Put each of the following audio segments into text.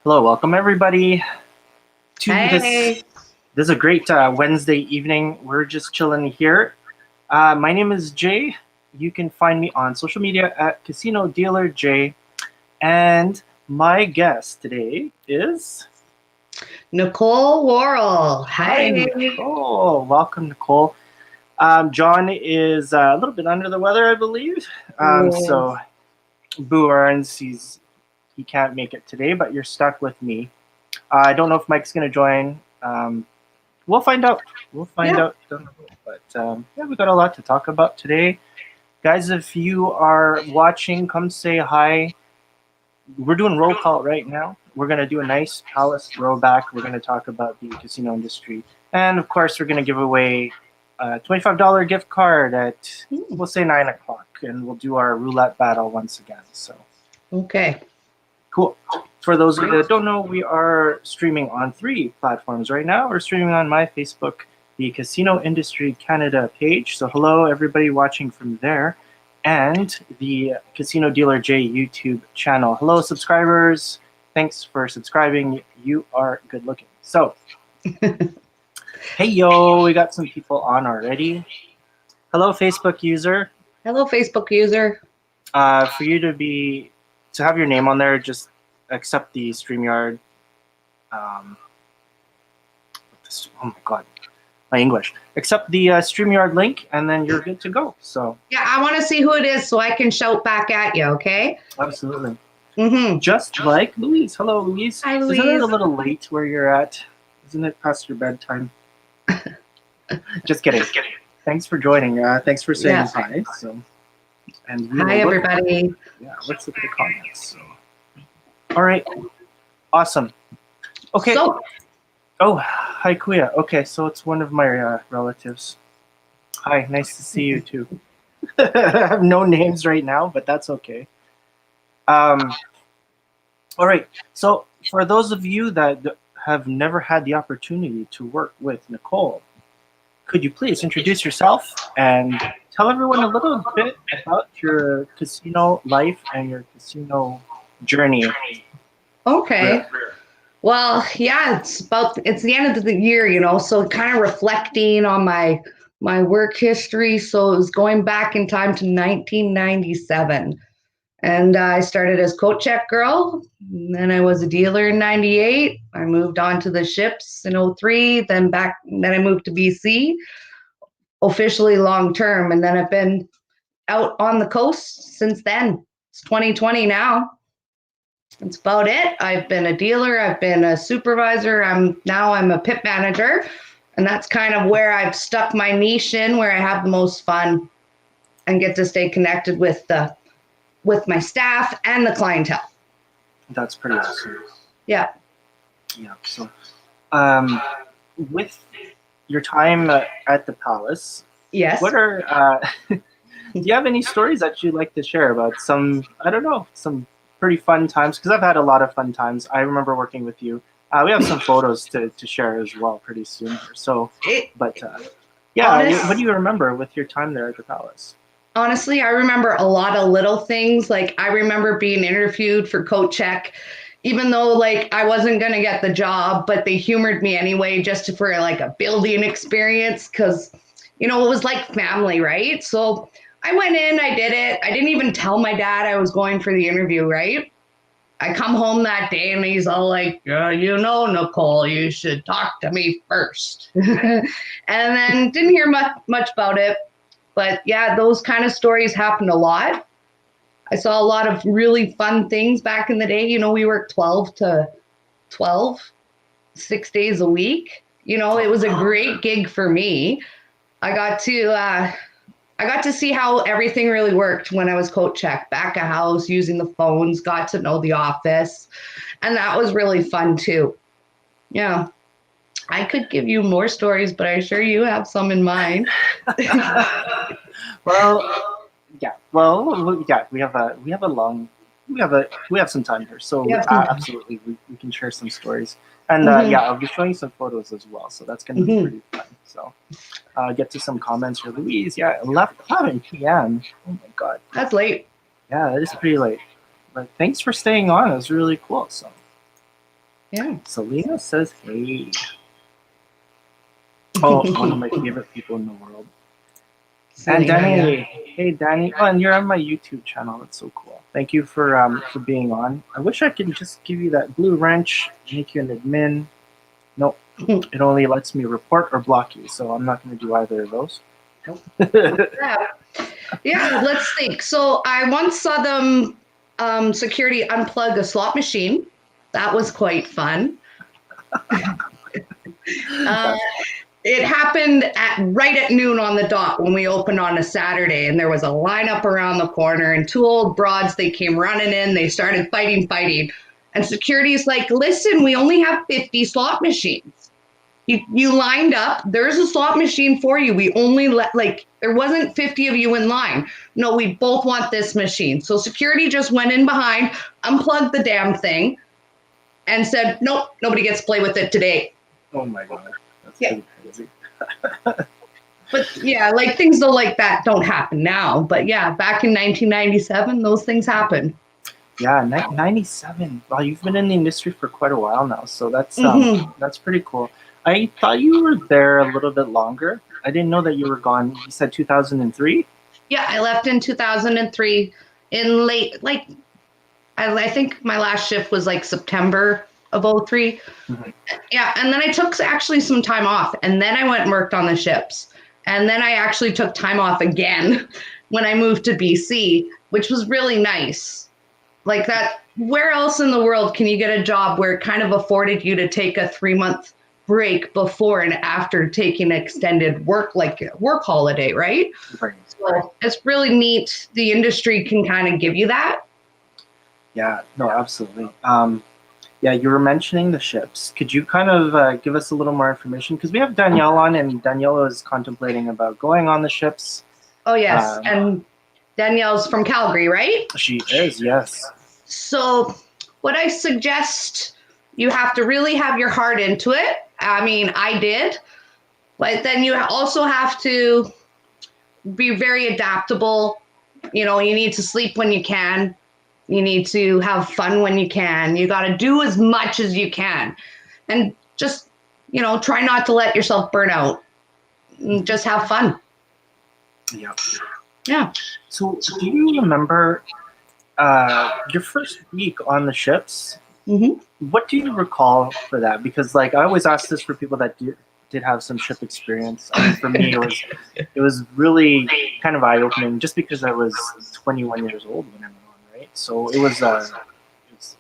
Hello, welcome everybody to this. Hey. This is a great Wednesday evening. We're just chilling here. My name is Jay. You can find me on social media at Casino Dealer Jay. And my guest today is Nicole Worrell. Hi, Hi. Nicole. Welcome, Nicole. John is a little bit under the weather, I believe. So Boo earns he can't make it today, but you're stuck with me. I don't know if Mike's going to join. We'll find out. We'll find out. Don't know. But yeah, we got a lot to talk about today. Guys, if you are watching, come say hi. We're doing roll call right now. We're going to do a nice Palace throwback. We're going to talk about the casino industry. And of course, we're going to give away a $25 gift card at, we'll say 9 o'clock. And we'll do our roulette battle once again. So, Okay. cool. For those of you that don't know, we are streaming on 3 platforms right now. We're streaming on my Facebook, the Casino Industry Canada page. So hello, everybody watching from there. And the Casino Dealer J YouTube channel. Hello, subscribers. Thanks for subscribing. You are good looking. So, hey, yo, we got some people on already. Hello, Facebook user. Hello, Facebook user. For you to have your name on there, just accept the StreamYard. Oh my God, my English. Accept the StreamYard link, and then you're good to go. So Yeah, I want to see who it is so I can shout back at you, okay? absolutely. Mm-hmm. Just like Louise. Hello, Louise. Hi, Isn't it Louise. a little late where you're at? Isn't it past your bedtime? Just kidding. Thanks for joining. Thanks for saying hi. So, and Hi, everybody. Yeah, let's look at the comments. So. All right. Awesome. Okay. Oh, hi, Kuya. Okay, so it's one of my relatives. Hi, nice to see you too. I have no names right now, but that's okay. All right. So for those of you that have never had the opportunity to work with Nicole, could you please introduce yourself and tell everyone a little bit about your casino life and your casino journey? Okay. Well, yeah, it's the end of the year, so kind of reflecting on my work history. So it was going back in time to 1997. And I started as coat check girl. And then I was a dealer in 98. I moved on to the ships in 03. Then I moved to BC, officially long term. And then I've been out on the coast since then. It's 2020 now. That's about it. I've been a dealer. I've been a supervisor. I'm a pit manager. And that's kind of where I've stuck my niche in, where I have the most fun and get to stay connected with my staff and the clientele. That's pretty awesome. Yeah. Yeah. So, with your time at the Palace, yes. What are do you have any stories that you'd like to share about some pretty fun times? Because I've had a lot of fun times. I remember working with you. We have some photos to share as well pretty soon. So, what do you remember with your time there at the Palace? Honestly, I remember a lot of little things. Like I remember being interviewed for coat check, even though like I wasn't going to get the job, but they humored me anyway, just for like a building experience. Cause it was like family, right? So I went in, I did it. I didn't even tell my dad I was going for the interview, right? I come home that day and he's all like, Nicole, you should talk to me first. And then didn't hear much about it. But yeah, those kind of stories happened a lot. I saw a lot of really fun things back in the day. We worked 12 to 12, 6 days a week. It was a great gig for me. I got to see how everything really worked when I was coat check, back of house, using the phones, got to know the office. And that was really fun too. Yeah. I could give you more stories, but I'm sure you have some in mind. Well, yeah. We have some time here, so absolutely we can share some stories. And I'll be showing some photos as well, so that's going to be pretty fun. So get to some comments here. Louise, 11 p.m. Oh my God, that's late. Yeah, that is pretty late. But thanks for staying on. It was really cool. So Yeah. Selena says, hey. Oh, one of my favorite people in the world. And Selena, Danny, yeah. hey Danny, oh, and you're on my YouTube channel. That's so cool. Thank you for being on. I wish I could just give you that blue wrench, make you an admin. Nope, it only lets me report or block you, so I'm not going to do either of those. Nope. Yeah, let's think. So I once saw them security unplug a slot machine. That was quite fun. It happened right at noon on the dot when we opened on a Saturday, and there was a lineup around the corner, and two old broads, they came running in, they started fighting, and security's like, listen, we only have 50 slot machines. You lined up, there's a slot machine for you. We only there wasn't 50 of you in line. No, we both want this machine. So security just went in behind, unplugged the damn thing, and said, nope, nobody gets to play with it today. Oh my god, that's pretty crazy. But yeah, like things like that don't happen now. But yeah, back in 1997, those things happened. Yeah, 97. Wow, you've been in the industry for quite a while now, so that's pretty cool. I thought you were there a little bit longer. I didn't know that you were gone. You said 2003? Yeah, I left in 2003 in late, I think my last shift was like September of 03. Mm-hmm. Yeah, and then I took actually some time off, and then I went and worked on the ships. And then I actually took time off again when I moved to BC, which was really nice. Like that, where else in the world can you get a job where it kind of afforded you to take a 3-month break before and after taking extended work, like a work holiday, right? Right. So it's really neat. The industry can kind of give you that. Yeah, no, absolutely. Yeah, you were mentioning the ships. Could you kind of give us a little more information? Because we have Danielle on, and Danielle is contemplating about going on the ships. Oh, yes. And Danielle's from Calgary, right? She is, yes. So what I suggest, you have to really have your heart into it. I mean, I did. But then you also have to be very adaptable. You know, you need to sleep when you can. You need to have fun when you can. You got to do as much as you can. And just, try not to let yourself burn out. Just have fun. Yeah. Yeah. So do you remember your first week on the ships? Mm-hmm. What do you recall for that? Because I always ask this for people that did have some ship experience. I mean, for me, it was really kind of eye-opening just because I was 21 years old when I went on, right? So it was a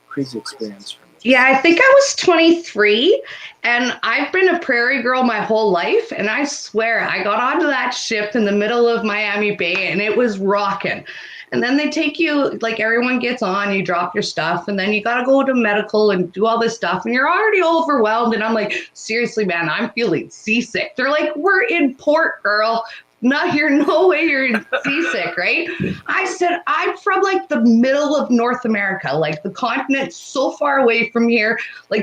crazy experience for me. Yeah, I think I was 23, and I've been a prairie girl my whole life, and I swear I got onto that ship in the middle of Miami Bay, and it was rocking. And then they take you, everyone gets on, you drop your stuff, and then you got to go to medical and do all this stuff, and you're already overwhelmed. And I'm like, seriously, man, I'm feeling seasick. They're like, we're in port, girl. No way you're seasick, right? I said, I'm from the middle of North America, the continent so far away from here.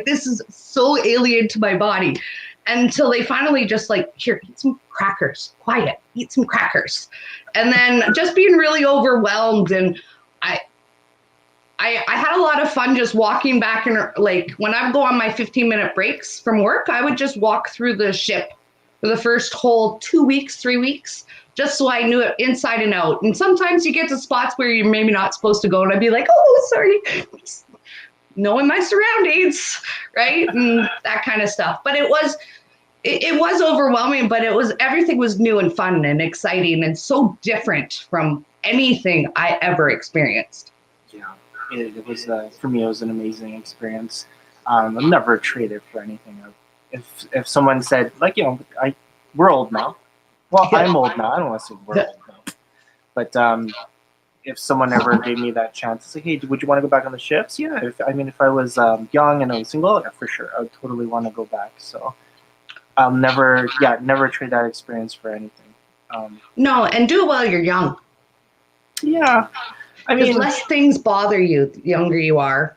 This is so alien to my body. Until they finally just here, eat some crackers, quiet, eat some crackers. And then just being really overwhelmed. And I had a lot of fun just walking back and when I would go on my 15-minute breaks from work, I would just walk through the ship for the first whole 2 weeks, 3 weeks, just so I knew it inside and out. And sometimes you get to spots where you're maybe not supposed to go, and I'd be like, oh, sorry, knowing my surroundings, right? And that kind of stuff. But it was overwhelming, but everything was new and fun and exciting and so different from anything I ever experienced. Yeah, it was, for me, it was an amazing experience. I'll never trade it for anything. If someone said, we're old now. Well, yeah. I'm old now. I don't want to say we're old now. But if someone ever gave me that chance, it's hey, would you want to go back on the ships? Yeah. If I was young and I was single, yeah, for sure. I would totally want to go back. So I'll never trade that experience for anything. No, and do it while you're young. Yeah. I mean, less things bother you the younger you are.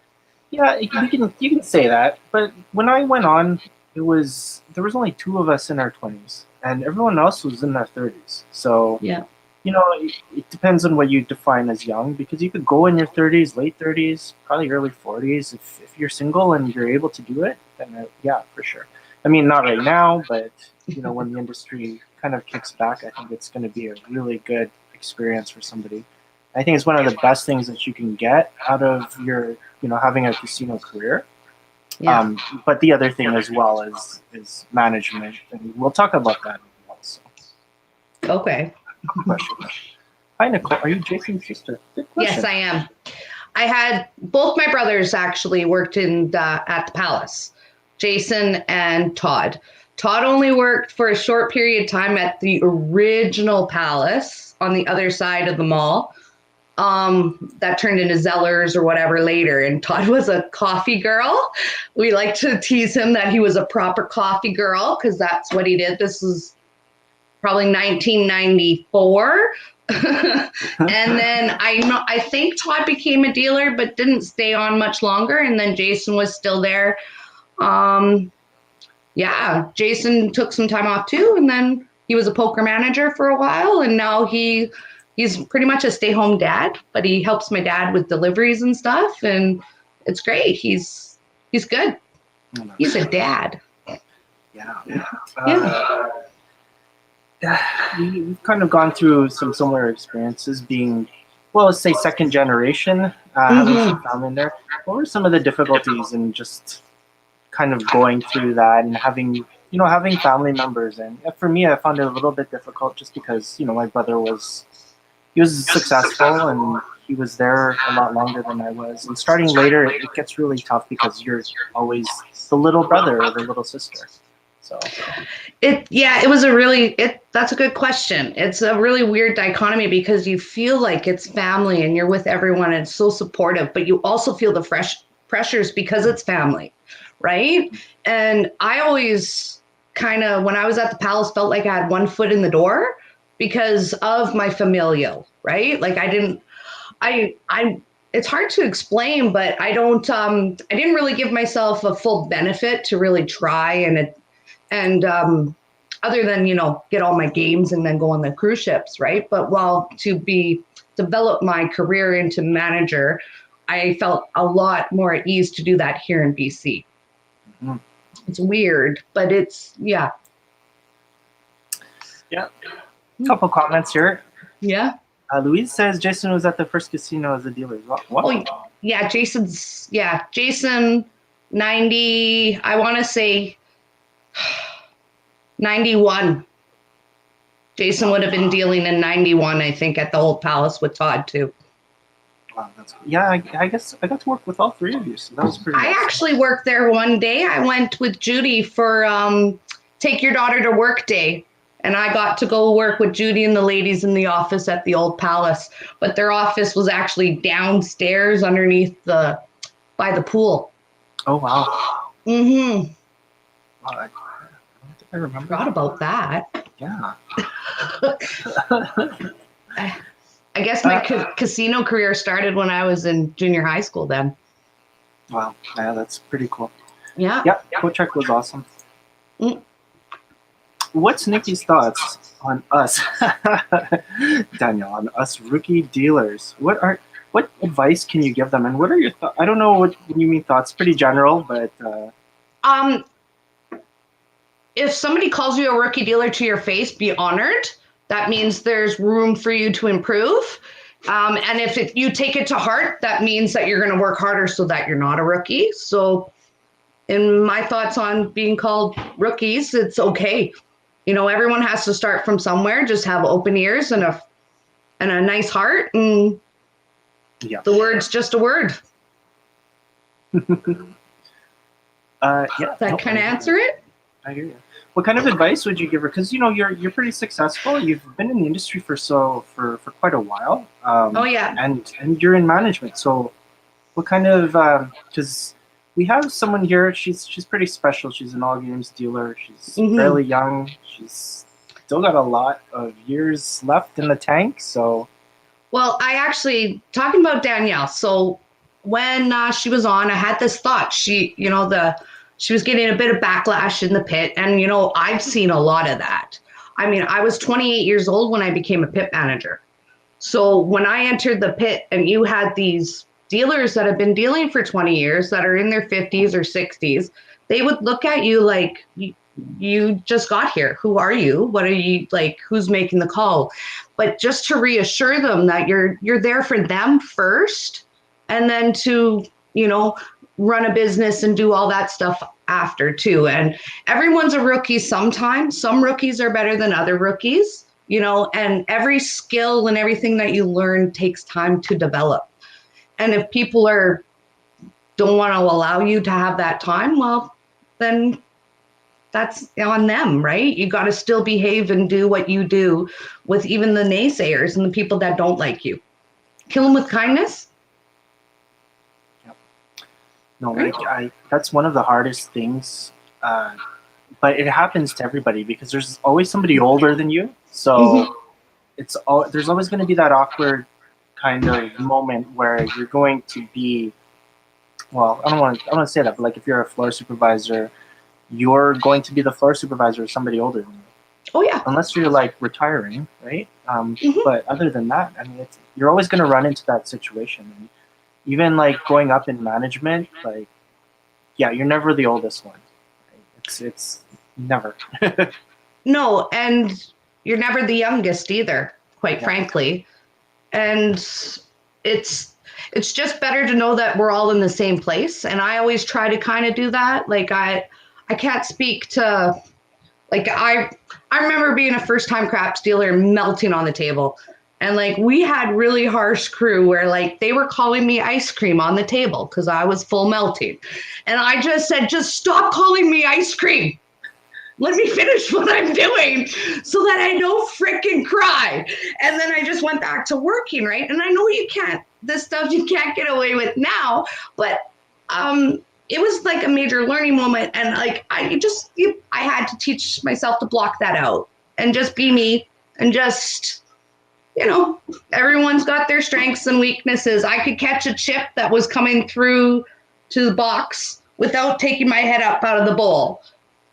Yeah, you can say that. But when I went on, there was only 2 of us in our 20s, and everyone else was in their 30s. So yeah, It depends on what you define as young, because you could go in your 30s, late 30s, probably early 40s. If you're single and you're able to do it, then yeah, for sure. I mean, not right now, but when the industry kind of kicks back, I think it's going to be a really good experience for somebody. I think it's one of the best things that you can get out of your, having a casino career. Yeah. But the other thing as well is management, and we'll talk about that as well. So, Okay. question. Hi, Nicole. Are you Jason's sister? Good question. Yes, I am. I had both my brothers actually worked at the Palace, Jason and Todd. Todd only worked for a short period of time at the original Palace on the other side of the mall. That turned into Zellers or whatever later. And Todd was a coffee girl. We like to tease him that he was a proper coffee girl because that's what he did. This was probably 1994. And then I think Todd became a dealer, but didn't stay on much longer. And then Jason was still there. Yeah, Jason took some time off too, and then he was a poker manager for a while, and now he's pretty much a stay-home dad, but he helps my dad with deliveries and stuff, and it's great. He's good. He's a dad. Yeah. We've kind of gone through some similar experiences being, well, let's say second generation, having some family in there. What were some of the difficulties in just kind of going through that and having family members? And for me, I found it a little bit difficult just because, my brother was successful and he was there a lot longer than I was. And starting later, it gets really tough because you're always the little brother or the little sister. So that's a good question. It's a really weird dichotomy because you feel like it's family and you're with everyone and it's so supportive, but you also feel the fresh pressures because it's family, right? And I always kind of, when I was at the Palace, felt like I had one foot in the door because of my familial, right? Like it's hard to explain, but I didn't really give myself a full benefit to really try and other than, get all my games and then go on the cruise ships, right? But develop my career into manager, I felt a lot more at ease to do that here in BC. Mm-hmm. It's weird, but yeah. Yeah. A couple comments here. Yeah. Louise says Jason was at the first casino as a dealer. What? Oh, yeah. Jason, 90, I want to say 91. Jason would have been dealing in 91, I think, at the old Palace with Todd too. Wow, that's cool. Yeah, I guess I got to work with all three of you, so that was pretty awesome. Actually worked there one day. I went with Judy for Take Your Daughter to Work Day, and I got to go work with Judy and the ladies in the office at the old Palace, but their office was actually downstairs underneath by the pool. Oh, wow. Mm-hmm. Wow, I remember. Forgot about that. Yeah. I guess my casino career started when I was in junior high school then. Wow. Yeah, that's pretty cool. Yeah. Yeah, Kochek was awesome. What's Nikki's thoughts on us, Daniel, on us rookie dealers? What advice can you give them? And what are your thoughts? I don't know what you mean thoughts, pretty general, but... If somebody calls you a rookie dealer to your face, be honored. That means there's room for you to improve. And if you take it to heart, that means that you're going to work harder so that you're not a rookie. So in my thoughts on being called rookies, it's okay. Everyone has to start from somewhere. Just have open ears and a nice heart. And the word's just a word. Does that kind of answer it? I hear you. What kind of advice would you give her? Because you're pretty successful. You've been in the industry for quite a while. Oh yeah. And you're in management. So, what kind of? Because we have someone here. She's pretty special. She's an all games dealer. She's fairly young. She's still got a lot of years left in the tank. So. Well, I actually talking about Danielle. So when she was on, I had this thought. She was getting a bit of backlash in the pit. And, I've seen a lot of that. I mean, I was 28 years old when I became a pit manager. So when I entered the pit and you had these dealers that have been dealing for 20 years that are in their 50s or 60s, they would look at you like, you just got here. Who are you? What are you like? Who's making the call? But just to reassure them that you're there for them first, and then to, you know, run a business and do all that stuff after too. And everyone's a rookie sometimes. Some rookies are better than other rookies, you know, and every skill and everything that you learn takes time to develop. And if people don't want to allow you to have that time, well, then that's on them, right? You got to still behave and do what you do with even the naysayers and the people that don't like you. Kill them with kindness. Yep. No, right? That's one of the hardest things, but it happens to everybody because there's always somebody older than you. So there's always going to be that awkward kind of moment where you're going to be, well, I don't want to say that, but like if you're a floor supervisor, you're going to be the floor supervisor of somebody older than you. Oh yeah. Unless you're like retiring, right? But other than that, I mean, you're always going to run into that situation. And even like going up in management, like, yeah, you're never the oldest one. Right? It's never. No, and you're never the youngest either, quite frankly. And it's just better to know that we're all in the same place. And I always try to kind of do that. Like I can't speak to, like, I remember being a first-time craps dealer and melting on the table. And like we had really harsh crew where like they were calling me ice cream on the table because I was full melting. And I just said, just stop calling me ice cream. Let me finish what I'm doing so that I don't frickin' cry. And then I just went back to working, right? And I know this stuff you can't get away with now, but it was like a major learning moment. And like, I had to teach myself to block that out and just be me and just, you know, everyone's got their strengths and weaknesses. I could catch a chip that was coming through to the box without taking my head up out of the bowl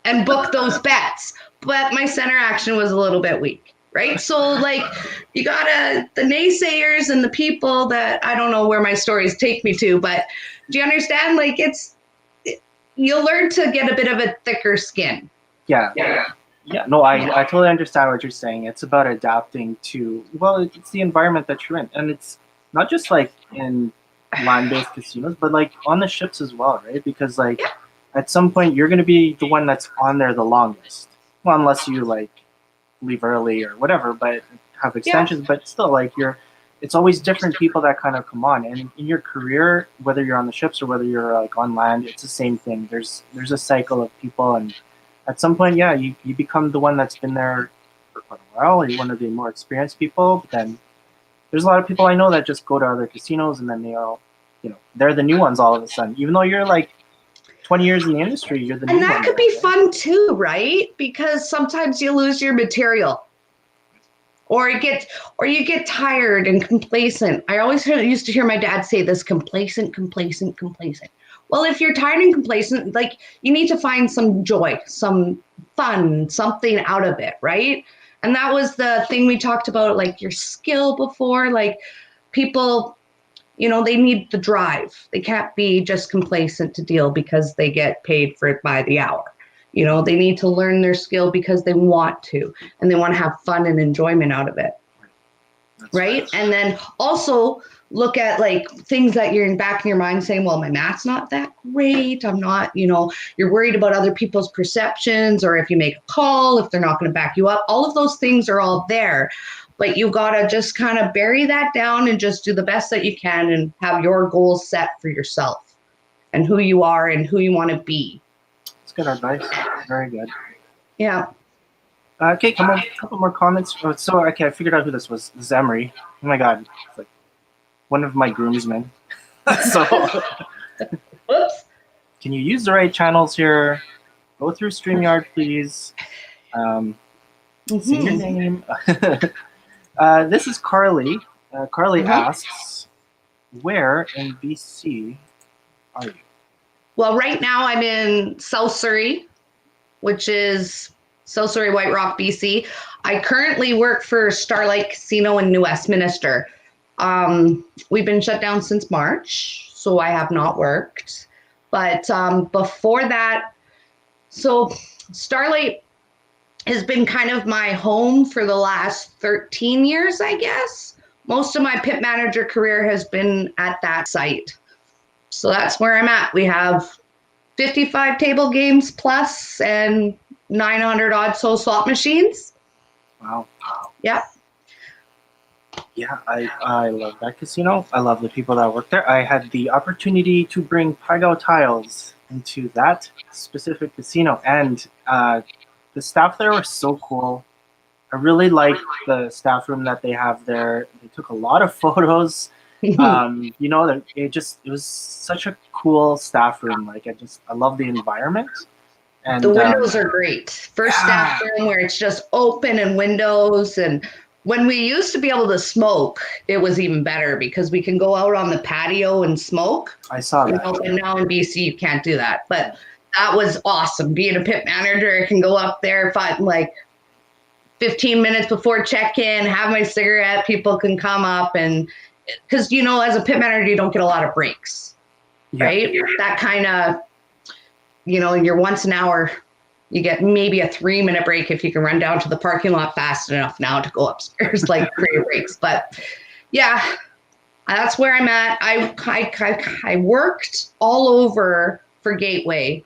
and book those bets. But my center action was a little bit weak, right? So like you gotta, the naysayers and the people that, I don't know where my stories take me to, but do you understand? Like you'll learn to get a bit of a thicker skin. Yeah. No, I totally understand what you're saying. It's about adapting to, well, it's the environment that you're in. And it's not just like in land-based casinos, but like on the ships as well, right? Because like at some point you're going to be the one that's on there the longest. Well, unless you like leave early or whatever, but have extensions, but still like it's always different people that kind of come on. And in your career, whether you're on the ships or whether you're like on land, it's the same thing. There's a cycle of people, and at some point, yeah, you become the one that's been there for quite a while, or you're one of the more experienced people. But then there's a lot of people I know that just go to other casinos and then they all, you know, they're the new ones all of a sudden. Even though you're like 20 years in the industry, you're the new one. And that could be fun too, right? Because sometimes you lose your material. Or you get tired and complacent. I always used to hear my dad say this, complacent. Well, if you're tired and complacent, like you need to find some joy, some fun, something out of it, right? And that was the thing we talked about, like your skill before. Like people, you know, they need the drive. They can't be just complacent to deal because they get paid for it by the hour. You know, they need to learn their skill because they want to, and they want to have fun and enjoyment out of it. That's right. And then also look at like things that you're in back in your mind saying, well, my math's not that great. I'm not, you know, you're worried about other people's perceptions, or if you make a call, if they're not going to back you up. All of those things are all there, but you got to just kind of bury that down and just do the best that you can and have your goals set for yourself and who you are and who you want to be. Good advice. Very good. Yeah. Okay, come on. A couple more comments. So, okay, I figured out who this was. This is Emery. Oh my God. It's like one of my groomsmen. So, whoops. Can you use the right channels here? Go through StreamYard, please. Say your name. This is Carly. Carly asks, where in BC are you? Well, right now I'm in South Surrey, which is White Rock, BC. I currently work for Starlight Casino in New Westminster. We've been shut down since March, so I have not worked. But before that, so Starlight has been kind of my home for the last 13 years, I guess. Most of my pit manager career has been at that site. So that's where I'm at. We have 55 table games plus and 900 odd so slot machines. Wow. Yep. Yeah, I love that casino. I love the people that work there. I had the opportunity to bring Pagao tiles into that specific casino, and the staff there were so cool. I really like the staff room that they have there. They took a lot of photos. You know, it was such a cool staff room. Like I love the environment. And the windows are great. First staff room where it's just open and windows. And when we used to be able to smoke, it was even better because we can go out on the patio and smoke. I saw that. And now in BC, you can't do that. But that was awesome. Being a pit manager, I can go up there, like 15 minutes before check-in, have my cigarette. People can come up and because, you know, as a pit manager, you don't get a lot of breaks, right? That kind of, you know, you're once an hour, you get maybe a 3-minute break if you can run down to the parking lot fast enough now to go upstairs, like for your breaks. But yeah, that's where I'm at. I worked all over for Gateway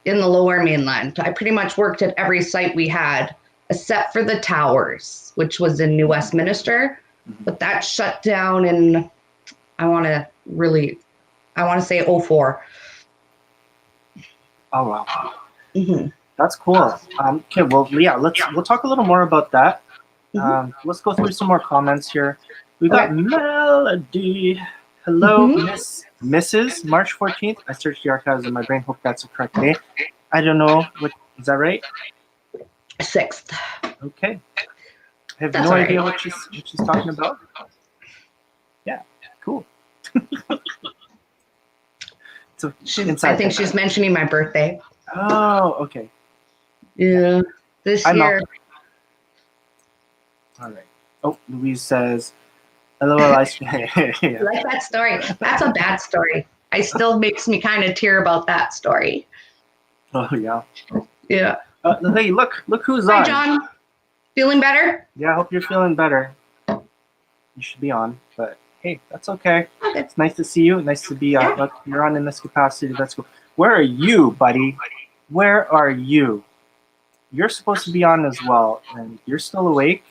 in the Lower Mainland. I pretty much worked at every site we had, except for the Towers, which was in New Westminster. But that shut down in, I want to say 04. Oh, wow. Mm-hmm. That's cool. Okay, well, yeah, we'll talk a little more about that. Let's go through some more comments here. We got Melody. Hello, Mrs. March 14th. I searched the archives in my brain. Hope that's the correct day. I don't know. Is that right? 6th. Okay. I have no idea what she's talking about. Yeah, cool. So I think she's mentioning my birthday. Oh, okay. Yeah, this year. All right. Oh, Louise says, "LOL." I like that story. That's a bad story. I still makes me kind of tear about that story. Oh yeah. Yeah. Hey, look who's on. Hi, John. Feeling better? Yeah, I hope you're feeling better. You should be on, but hey, that's okay. It's nice to see you. Nice to be you're on in this capacity. That's cool. Where are you, buddy? Where are you? You're supposed to be on as well, and you're still awake.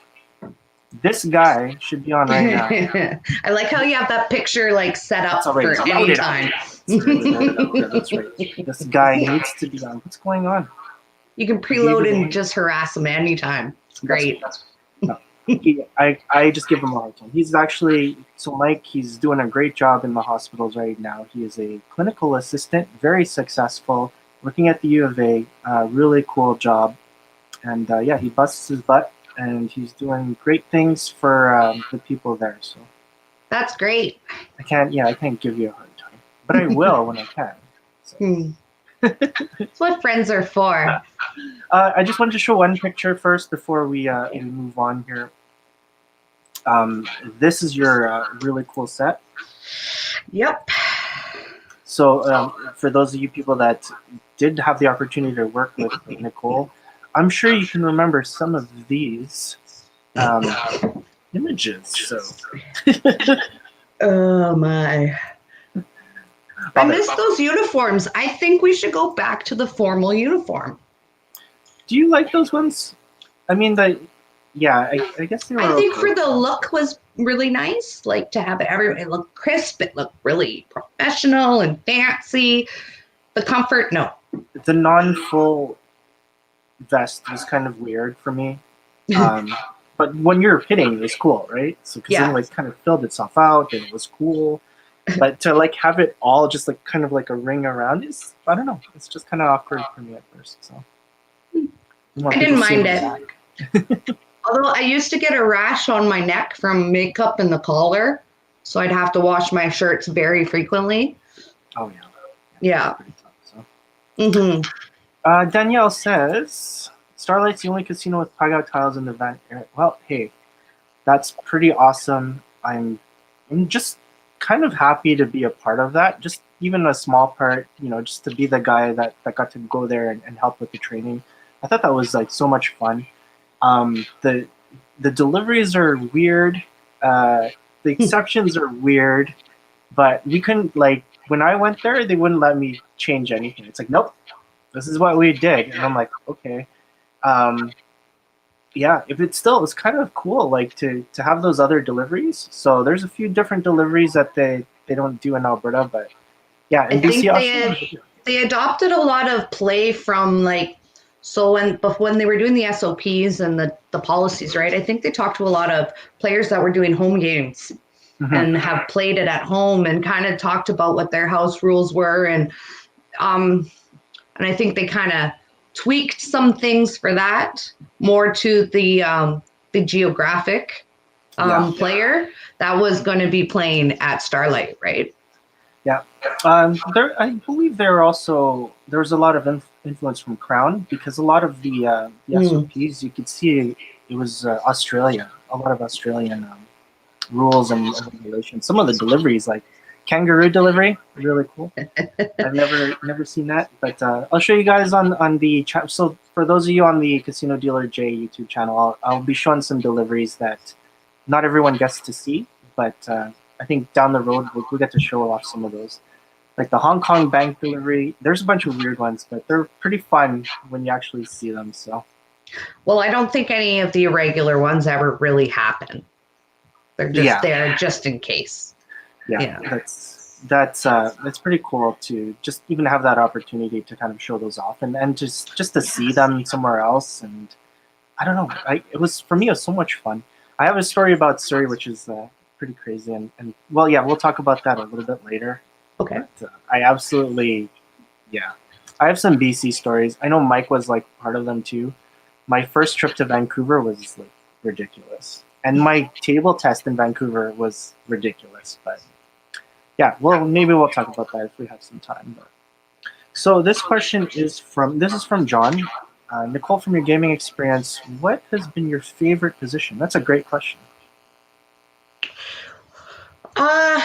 This guy should be on right now. I like how you have that picture like set up for any time. That's right. This guy needs to be on. What's going on? You can preload and just harass him anytime. It's great. I just give him a hard time. He's actually, so Mike, he's doing a great job in the hospitals right now. He is a clinical assistant, very successful, working at the U of A, really cool job. And yeah, he busts his butt and he's doing great things for the people there. So that's great. I can't give you a hard time, but I will when I can. So. That's what friends are for. I just wanted to show one picture first before we move on here. This is your really cool set. Yep. So for those of you people that did have the opportunity to work with Nicole, I'm sure you can remember some of these images. So. Oh my. I miss those uniforms. I think we should go back to the formal uniform. Do you like those ones? I mean, I guess they were. I think for the look was really nice. Like to have everybody look crisp. It looked really professional and fancy. The comfort, no. The non-full vest was kind of weird for me. But when you're hitting, it was cool, right? So because it like kind of filled itself out and it was cool. But to like have it all just like kind of like a ring around is, I don't know, it's just kind of awkward for me at first. So I didn't mind it. Although I used to get a rash on my neck from makeup in the collar, so I'd have to wash my shirts very frequently. Oh yeah. Yeah. Tough, so. Danielle says, Starlight's the only casino with pug out tiles in the event. Well, hey, that's pretty awesome. I'm just kind of happy to be a part of that. Just even a small part, just to be the guy that got to go there and help with the training. I thought that was like so much fun. The deliveries are weird. The exceptions are weird, but we couldn't like when I went there, they wouldn't let me change anything. It's like, nope, this is what we did, and I'm like, okay. Yeah, if it's kind of cool, like to have those other deliveries. So there's a few different deliveries that they don't do in Alberta, but yeah, in I think BC, they adopted a lot of play from like so when they were doing the SOPs and the policies, right? I think they talked to a lot of players that were doing home games and have played it at home and kind of talked about what their house rules were and I think they kind of tweaked some things for that more to the geographic player that was going to be playing at Starlight, right? Yeah, I believe there was a lot of influence from Crown because a lot of the SOPs you could see it was Australia, a lot of Australian rules and regulations. Some of the deliveries, like kangaroo delivery, really cool. I've never seen that, but I'll show you guys on the chat. So for those of you on the Casino Dealer J YouTube channel, I'll be showing some deliveries that not everyone gets to see, but I think down the road we'll get to show off some of those. Like the Hong Kong bank delivery, there's a bunch of weird ones, but they're pretty fun when you actually see them. So, well, I don't think any of the irregular ones ever really happen. They're just there just in case. Yeah. That's pretty cool to just even have that opportunity to kind of show those off and just to see them somewhere else. And I don't know, it was so much fun. I have a story about Surrey, which is pretty crazy, and well, yeah, we'll talk about that a little bit later. Okay. But, I absolutely, I have some BC stories. I know Mike was like part of them too. My first trip to Vancouver was like ridiculous, and my table test in Vancouver was ridiculous. But yeah, well, maybe we'll talk about that if we have some time. But, so this question is from John. Nicole, from your gaming experience, what has been your favorite position? That's a great question. I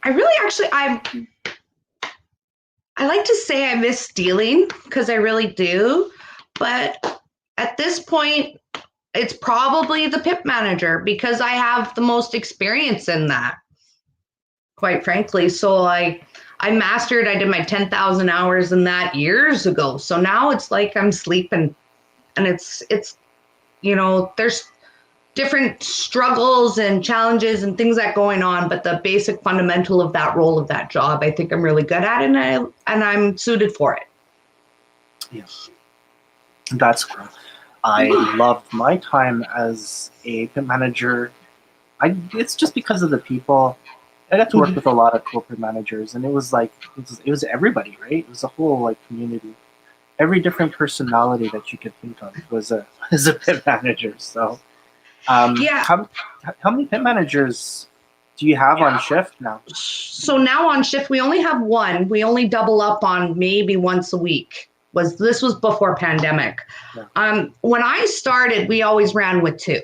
really actually I like to say I miss dealing because I really do, but at this point it's probably the pip manager because I have the most experience in that, quite frankly. So I did my 10,000 hours in that years ago. So now it's like I'm sleeping, and it's there's different struggles and challenges and things that going on, but the basic fundamental of that role of that job, I think I'm really good at it, and I'm suited for it. Yes, that's cool. I loved my time as a pit manager. It's just because of the people. I got to work with a lot of cool pit managers, and it was like it was everybody, right? It was a whole like community. Every different personality that you could think of was a pit manager. So. How many pit managers do you have on shift now? So now on shift, we only have one. We only double up on maybe once a week. This was before pandemic. Yeah. When I started, we always ran with two.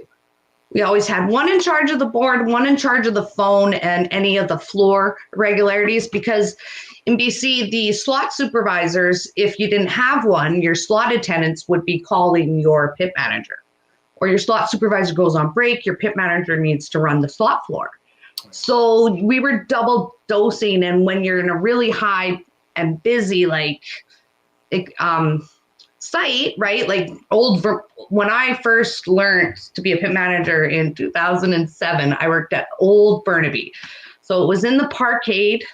We always had one in charge of the board, one in charge of the phone, and any of the floor irregularities, because in BC, the slot supervisors, if you didn't have one, your slot attendants would be calling your pit manager. Or your slot supervisor goes on break, your pit manager needs to run the slot floor. So we were double dosing, and when you're in a really high and busy site, right? Like when I first learned to be a pit manager in 2007, I worked at Old Burnaby. So it was in the parkade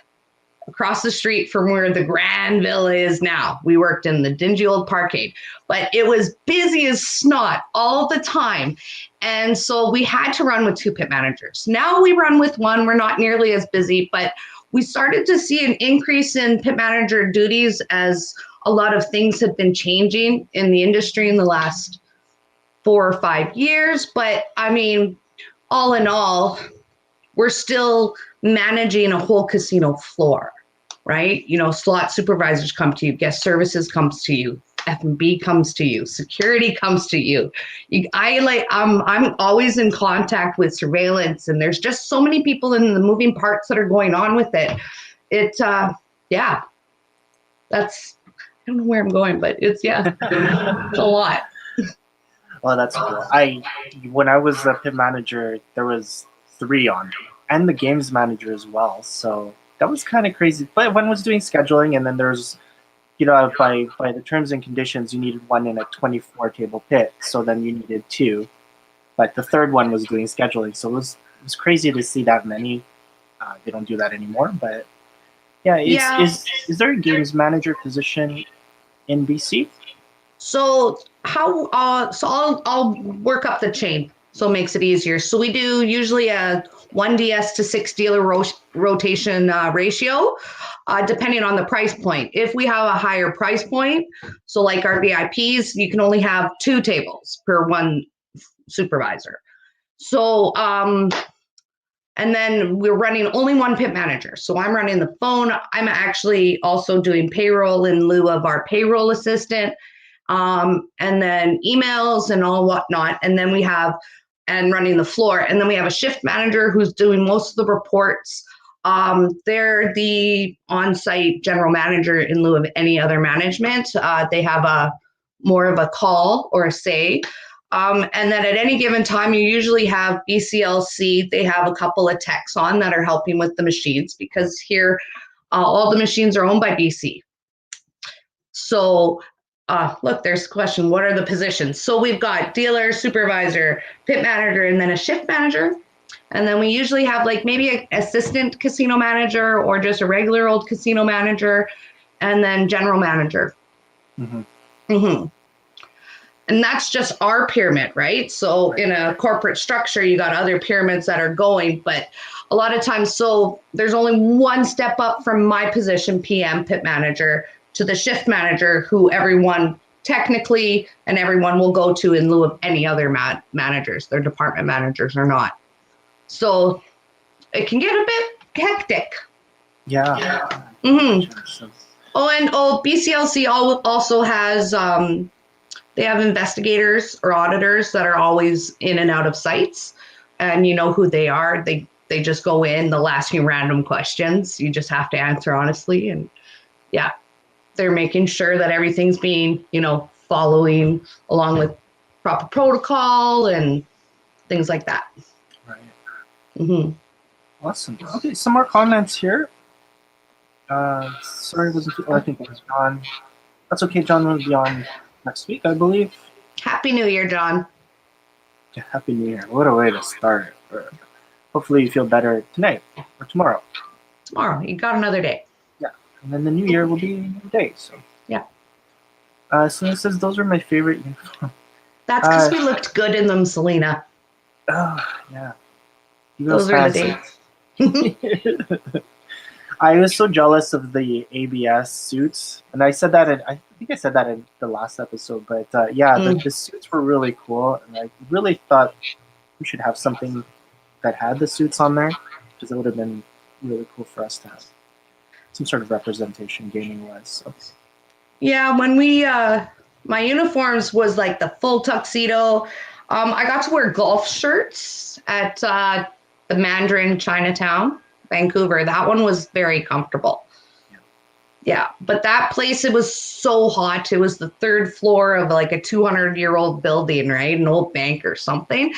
across the street from where the Grand Villa is now. We worked in the dingy old parkade, but it was busy as snot all the time. And so we had to run with two pit managers. Now we run with one. We're not nearly as busy, but we started to see an increase in pit manager duties as a lot of things have been changing in the industry in the last 4 or 5 years. But I mean, all in all, we're still managing a whole casino floor, right? Slot supervisors come to you, guest services comes to you, F&B comes to you, security comes to you. I'm always in contact with surveillance, and there's just so many people in the moving parts that are going on with it. Yeah, that's, I don't know where I'm going, but it's a lot. Well, that's cool. When I was a pit manager, there was 3 on me, and the games manager as well. So that was kind of crazy. But one was doing scheduling, and then there's, by the terms and conditions, you needed one in a 24 table pit. So then you needed 2, but the third one was doing scheduling. So it was crazy to see that many. They don't do that anymore, but yeah. Is there a games manager position in BC? So I'll work up the chain, so it makes it easier. So we do usually a 1 DS to 6 dealer rotation ratio, depending on the price point. If we have a higher price point, so like our VIPs, you can only have 2 tables per 1 supervisor. So and then we're running only 1 pit manager. So I'm running the phone. I'm actually also doing payroll in lieu of our payroll assistant. And then emails and all whatnot. And then and running the floor. And then we have a shift manager who's doing most of the reports. They're the on-site general manager in lieu of any other management. They have more of a call or a say. And then at any given time, you usually have BCLC. They have a couple of techs on that are helping with the machines, because here, all the machines are owned by BC. So look, there's a question. What are the positions? So we've got dealer, supervisor, pit manager, and then a shift manager. And then we usually have like maybe an assistant casino manager or just a regular old casino manager, and then general manager. Mm-hmm. Mm-hmm. And that's just our pyramid, right? So in a corporate structure, you got other pyramids that are going, but a lot of times, so there's only one step up from my position, PM, pit manager, to the shift manager, who everyone technically and everyone will go to in lieu of any other managers. Their department managers are not. So it can get a bit hectic. Yeah. Mm-hmm. BCLC also has, they have investigators or auditors that are always in and out of sites, and you know who they are. They just go in, they'll ask you random questions. You just have to answer honestly. And yeah, they're making sure that everything's being, following along with proper protocol and things like that. Right. Mm-hmm. Awesome. Okay, some more comments here. Sorry, I think it was John. That's okay. John will be on next week, I believe. Happy New Year, John. Yeah, Happy New Year. What a way to start it. Hopefully you feel better tonight or tomorrow. Tomorrow. You got another day. Yeah. And then the new year will be a new day. So yeah. Selena says those are my favorite uniforms. That's because we looked good in them, Selena. Oh, yeah. Those are the days. I was so jealous of the ABS suits, and I said that I think I said that in the last episode. But the suits were really cool, and I really thought we should have something that had the suits on there, because it would have been really cool for us to have some sort of representation gaming-wise. So. Yeah, when my uniforms was like the full tuxedo. I got to wear golf shirts at the Mandarin Chinatown, Vancouver. That one was very comfortable. Yeah, but that place, it was so hot. It was the 3rd floor of like a 200-year-old building, right? An old bank or something.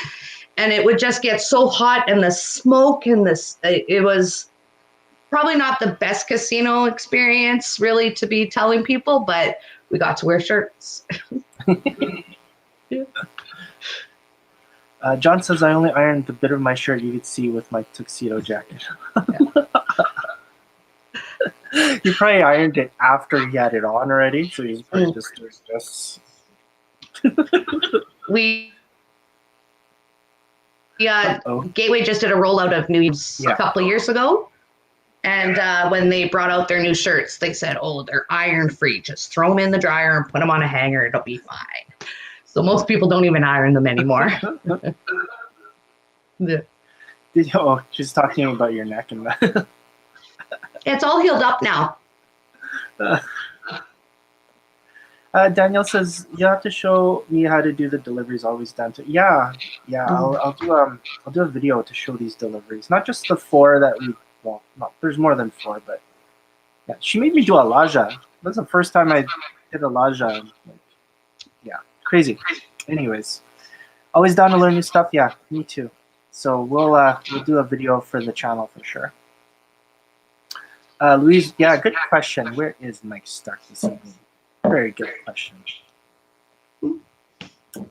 And it would just get so hot, and the smoke and it was probably not the best casino experience really to be telling people, but we got to wear shirts. Yeah. John says, I only ironed the bit of my shirt you could see with my tuxedo jacket. He probably ironed it after he had it on already, so he's probably just doing this. Gateway just did a rollout of news a couple of years ago. And when they brought out their new shirts, they said, they're iron free. Just throw them in the dryer and put them on a hanger. It'll be fine. So most people don't even iron them anymore. She's talking about your neck and that. It's all healed up now. Danielle says you have to show me how to do the deliveries. Always down to yeah. I'll do a video to show these deliveries. Not just the 4 that we. Well, no, there's more than 4, but yeah, she made me do a Laja. That's the first time I did a Laja. Like, yeah, crazy. Anyways, always down to learn new stuff. Yeah, me too. So we'll do a video for the channel for sure. Louise, yeah, good question. Where is Mike Stark this evening? Very good question.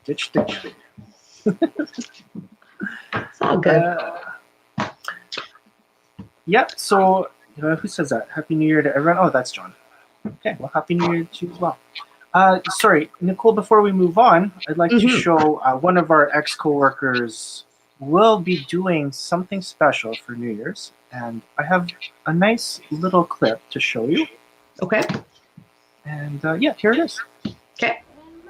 Ditch. It's all good. Yeah, so who says that? Happy New Year to everyone. Oh, that's John. Okay, well, Happy New Year to you as well. Sorry, Nicole, before we move on, I'd like to show one of our ex-coworkers will be doing something special for New Year's, and I have a nice little clip to show you. Okay. And yeah, here it is. Okay.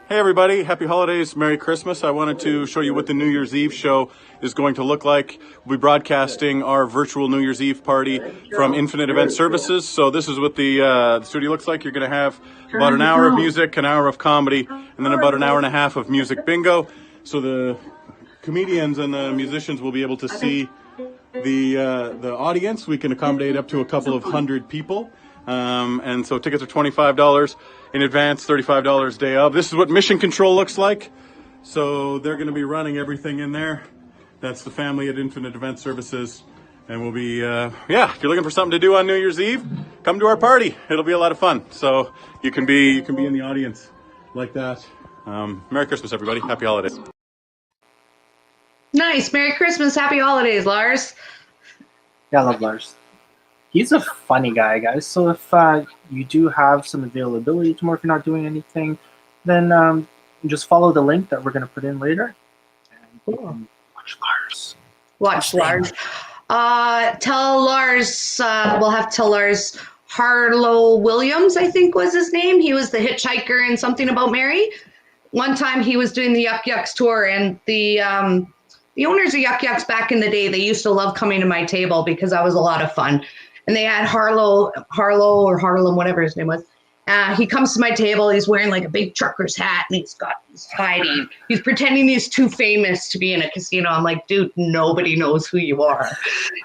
Hey everybody, happy holidays, Merry Christmas. I wanted to show you what the New Year's Eve show is going to look like. We'll be broadcasting our virtual New Year's Eve party from Infinite Event Services. So this is what the studio looks like. You're going to have about an hour of music, an hour of comedy, and then about an hour and a half of music bingo. So the comedians and the musicians will be able to see the audience. We can accommodate up to a couple of hundred people. And so tickets are $25 in advance, $35 day of. This is what Mission Control looks like. So they're going to be running everything in there. That's the family at Infinite Event Services. And we'll be, yeah, if you're looking for something to do on New Year's Eve, come to our party. It'll be a lot of fun. So you can be in the audience like that. Merry Christmas, everybody. Happy holidays. Nice. Merry Christmas. Happy holidays, Lars. Yeah, I love Lars. He's a funny guy, guys. So if you do have some availability tomorrow, if you're not doing anything, then just follow the link that we're going to put in later. And you can watch Lars. Watch Lars. Tell Lars, we'll have to tell Lars, Harlow Williams, I think was his name. He was the hitchhiker in Something About Mary. One time he was doing the Yuck Yucks tour, and the owners of Yuck Yucks back in the day, they used to love coming to my table because I was a lot of fun. And they had Harlow or Harlem, whatever his name was. He comes to my table. He's wearing like a big trucker's hat, and he's hiding. He's pretending he's too famous to be in a casino. I'm like, dude, nobody knows who you are.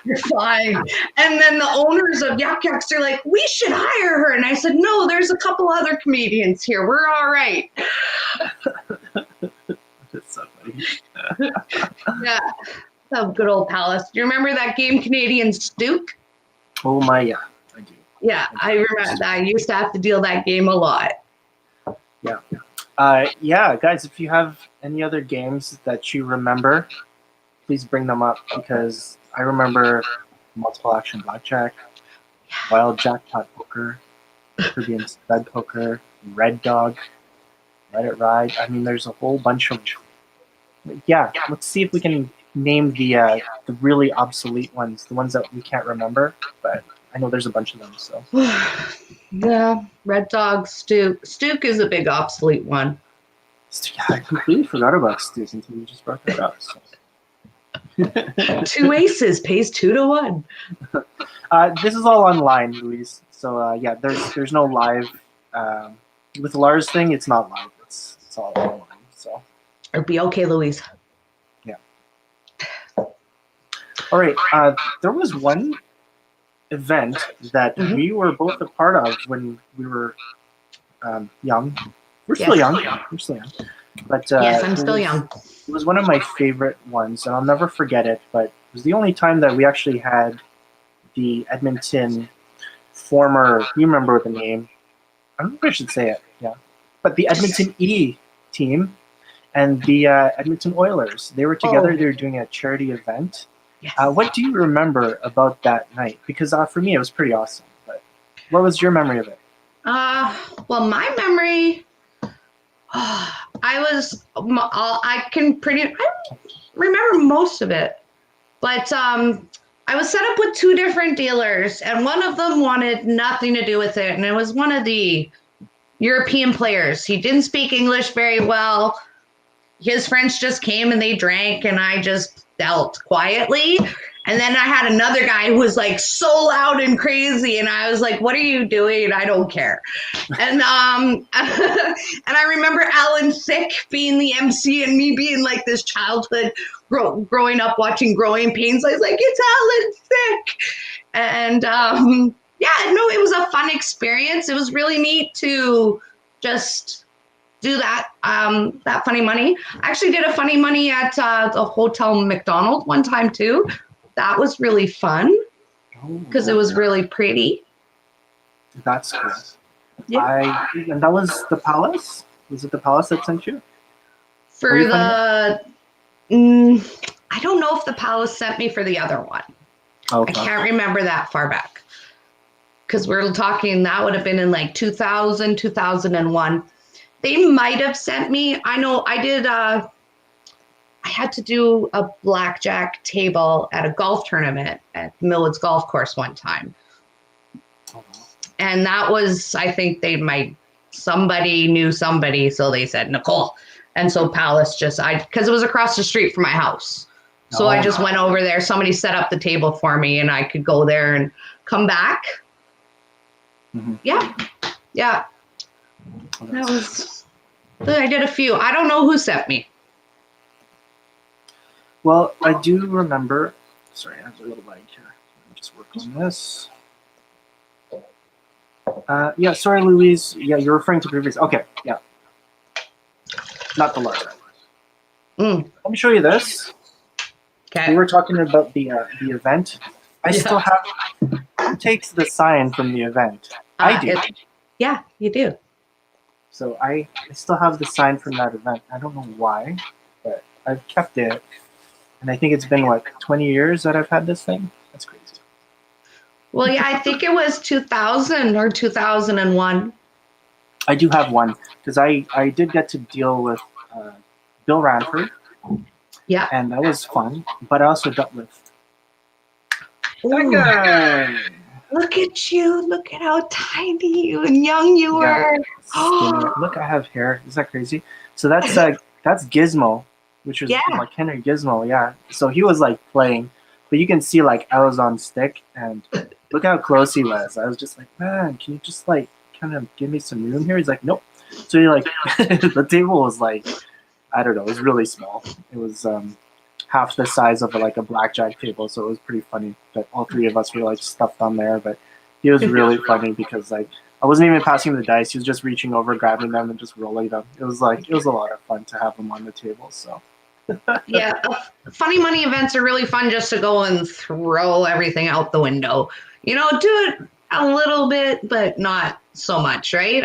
You're fine. And then the owners of Yuck Yucks are like, we should hire her. And I said, no, there's a couple other comedians here. We're all right. That's so funny. Yeah. Oh, good old Palace. Do you remember that game, Canadian Stook? Oh my, yeah, I do. Yeah, I remember that. I used to have to deal that game a lot. Yeah. Yeah, guys, if you have any other games that you remember, please bring them up, because I remember multiple action blackjack, wild jackpot poker, Caribbean stud poker, red dog, let it ride. I mean, there's a whole bunch of. Yeah, let's see if we can name the really obsolete ones, the ones that we can't remember, but I know there's a bunch of them. So yeah, red dog, Stook is a big obsolete one. Yeah, I completely forgot about Stook until you just brought that up. So. 2 aces pays 2 to 1. This is all online, Louise. So yeah, there's no live. With Lars thing, it's not live. It's all online. So. Or be okay, Louise. Yeah. All right. There was one event that we were both a part of when we were young. We're still young. We're still young. But yes, I'm still young. It was one of my favorite ones, and I'll never forget it. But it was the only time that we actually had the Edmonton former. You remember the name? I don't know if I should say it. Yeah, but the Edmonton E team and the Edmonton Oilers. They were together. They were doing a charity event. Yes. What do you remember about that night? Because for me, it was pretty awesome. But what was your memory of it? Well, my memory, I remember most of it, but I was set up with 2 different dealers, and one of them wanted nothing to do with it, and it was one of the European players. He didn't speak English very well. His friends just came and they drank, and I just dealt quietly. And then I had another guy who was like so loud and crazy, and I was like, "What are you doing? I don't care." And and I remember Alan Thicke being the MC and me being like this childhood growing up watching Growing Pains. I was like, "It's Alan Thicke," and yeah, no, it was a fun experience. It was really neat to just do that that funny money. I actually did a funny money at the Hotel McDonald one time too. That was really fun because it was really pretty. That's cool. Yeah. And that was the Palace? Was it the Palace that sent you? For the, I don't know if the Palace sent me for the other one. Okay. I can't remember that far back. Because we're talking, that would have been in like 2000, 2001. They might have sent me, I know I did, I had to do a blackjack table at a golf tournament at Millwoods Golf Course one time. And that was, I think somebody knew somebody, so they said, Nicole. And so Palace because it was across the street from my house. So I just went over there. Somebody set up the table for me and I could go there and come back. Mm-hmm. Yeah. Yeah. I did a few. I don't know who sent me. Well, I do remember. Sorry, I have a little lag here. Let me just work on this. Yeah, sorry, Louise. Yeah, you're referring to previous. Okay, yeah. Not the large one. Let me show you this. Okay. We were talking about the event. I still have. Who takes the sign from the event? I do. Yeah, you do. So I still have the sign from that event. I don't know why, but I've kept it. And I think it's been, 20 years that I've had this thing? That's crazy. Well, yeah, I think it was 2000 or 2001. I do have one, because I did get to deal with Bill Ranford. Yeah. And that was fun. But I also dealt with that guy. Look at you. Look at how tiny and young you were. Look, I have hair. Is that crazy? So that's Gizmo, which was like Henry Gizmo, yeah. So he was playing, but you can see I was on stick, and look how close he was. I was just like, man, can you just kind of give me some room here? He's like, nope. So he the table was I don't know, it was really small. It was half the size of a blackjack table, so it was pretty funny that all three of us were stuffed on there. But he was really funny because I wasn't even passing the dice. He was just reaching over, grabbing them, and just rolling them. It was a lot of fun to have him on the table. So yeah, funny money events are really fun just to go and throw everything out the window. Do it a little bit, but not so much, right?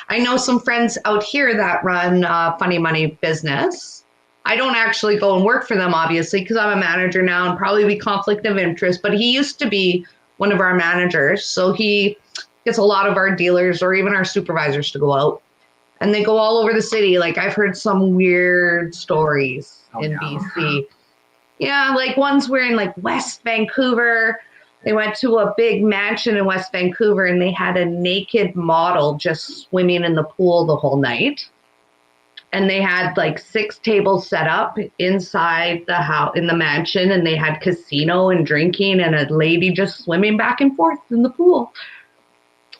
I know some friends out here that run funny money business. I don't actually go and work for them, obviously, because I'm a manager now and probably be conflict of interest. But he used to be one of our managers. So he gets a lot of our dealers or even our supervisors to go out. And they go all over the city. I've heard some weird stories in BC. Yeah, ones were in West Vancouver. They went to a big mansion in West Vancouver and they had a naked model just swimming in the pool the whole night. And they had 6 tables set up inside the house in the mansion, and they had casino and drinking and a lady just swimming back and forth in the pool.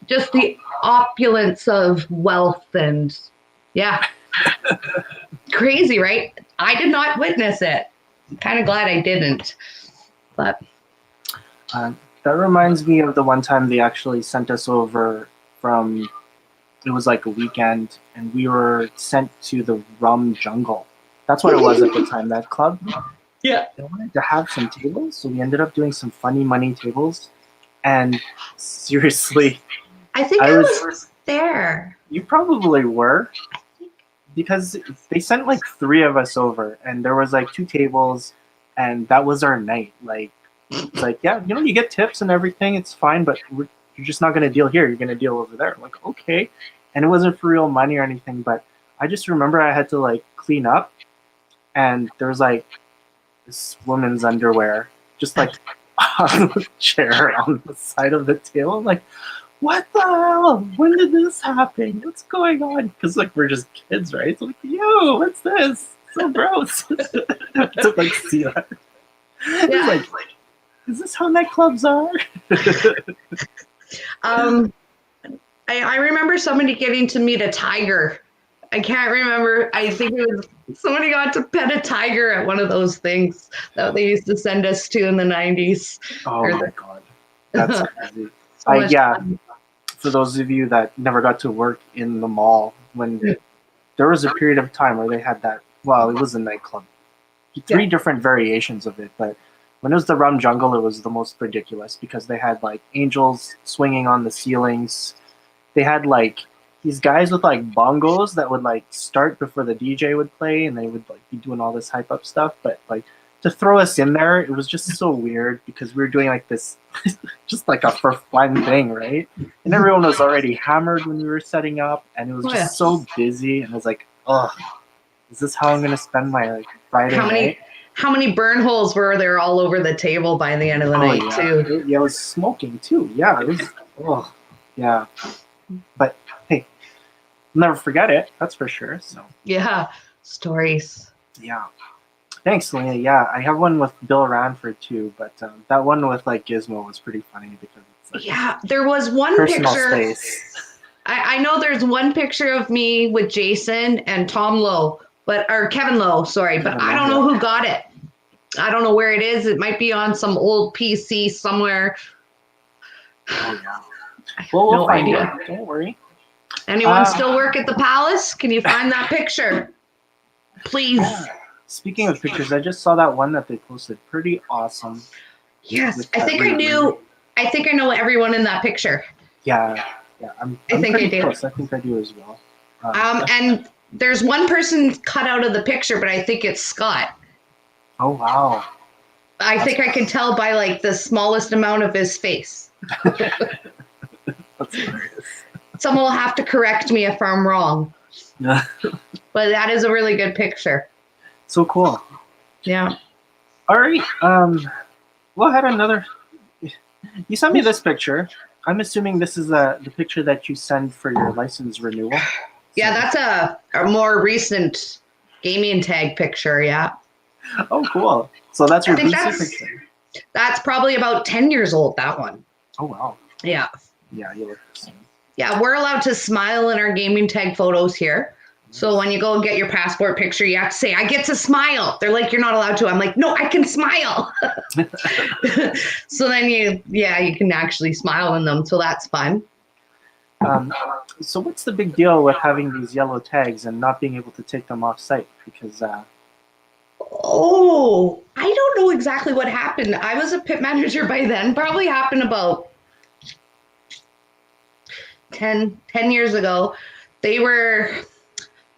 Just the opulence of wealth and crazy, right? I did not witness it. I'm kind of glad I didn't. But that reminds me of the one time they actually sent us over from. It was a weekend, and we were sent to the Rum Jungle. That's what it was at the time, that club. Yeah. They wanted to have some tables, so we ended up doing some funny money tables. And seriously, I think I was there. You probably were. Because they sent 3 of us over, and there was 2 tables, and that was our night. It's yeah, you get tips and everything, it's fine, but you're just not going to deal here. You're going to deal over there. Okay. And it wasn't for real money or anything, but I just remember I had to clean up, and there was this woman's underwear just on the chair on the side of the table. I'm like, what the hell? When did this happen? What's going on? Because we're just kids, right? So yo, what's this? So gross. To see that. It's like, is this how nightclubs are? I remember somebody getting to meet a tiger. I can't remember. I think it was somebody got to pet a tiger at one of those things that they used to send us to in the 90s. Oh my God. That's crazy. So much Yeah. fun. For those of you that never got to work in the mall, when there was a period of time where they had that, well, it was a nightclub. Three different variations of it, but when it was the Rum Jungle, it was the most ridiculous because they had like angels swinging on the ceilings. They had like these guys with like bongos that would like start before the DJ would play, and they would like be doing all this hype up stuff. But like to throw us in there, it was just so weird because we were doing like this, just like a for fun thing, right? And everyone was already hammered when we were setting up, and it was just so busy. And I was like, oh, is this how I'm gonna spend my like Friday night? How many burn holes were there all over the table by the end of the night too? Yeah, it was smoking too. Yeah, it was. Oh, yeah. But hey, I'll never forget it. That's for sure. So yeah, stories. Yeah. Thanks, Selena. Yeah, I have one with Bill Ranford too, but that one with like Gizmo was pretty funny because it's like there was one personal picture. Space. I know there's one picture of me with Jason and Tom Lowe, or Kevin Lowe, sorry, but I don't know who got it. I don't know where it is. It might be on some old PC somewhere. Oh yeah. Well, we'll find it. Don't worry. Anyone still work at the Palace? Can you find that picture? Please. Speaking of pictures, I just saw that one that they posted. Pretty awesome. Yes, I think I know everyone in that picture. Yeah. I'm pretty close. I think I do as well. And there's one person cut out of the picture, but I think it's Scott. Oh wow. I think I can tell by like the smallest amount of his face. That's hilarious. Someone will have to correct me if I'm wrong. But that is a really good picture. So cool. Yeah. All right. Well, I had another. You sent me this picture. I'm assuming this is the picture that you send for your license renewal. Yeah, that's a more recent gaming tag picture. Yeah. Oh, cool. So that's your BC picture. That's probably about 10 years old. That one. Oh wow. Yeah. Yeah, you look the same. Yeah, we're allowed to smile in our gaming tag photos here. So when you go and get your passport picture, you have to say, I get to smile. They're like, you're not allowed to. I'm like, no, I can smile. So then you can actually smile in them. So that's fun. So what's the big deal with having these yellow tags and not being able to take them off site? Because I don't know exactly what happened. I was a pit manager by then. Probably happened about 10 years ago. They were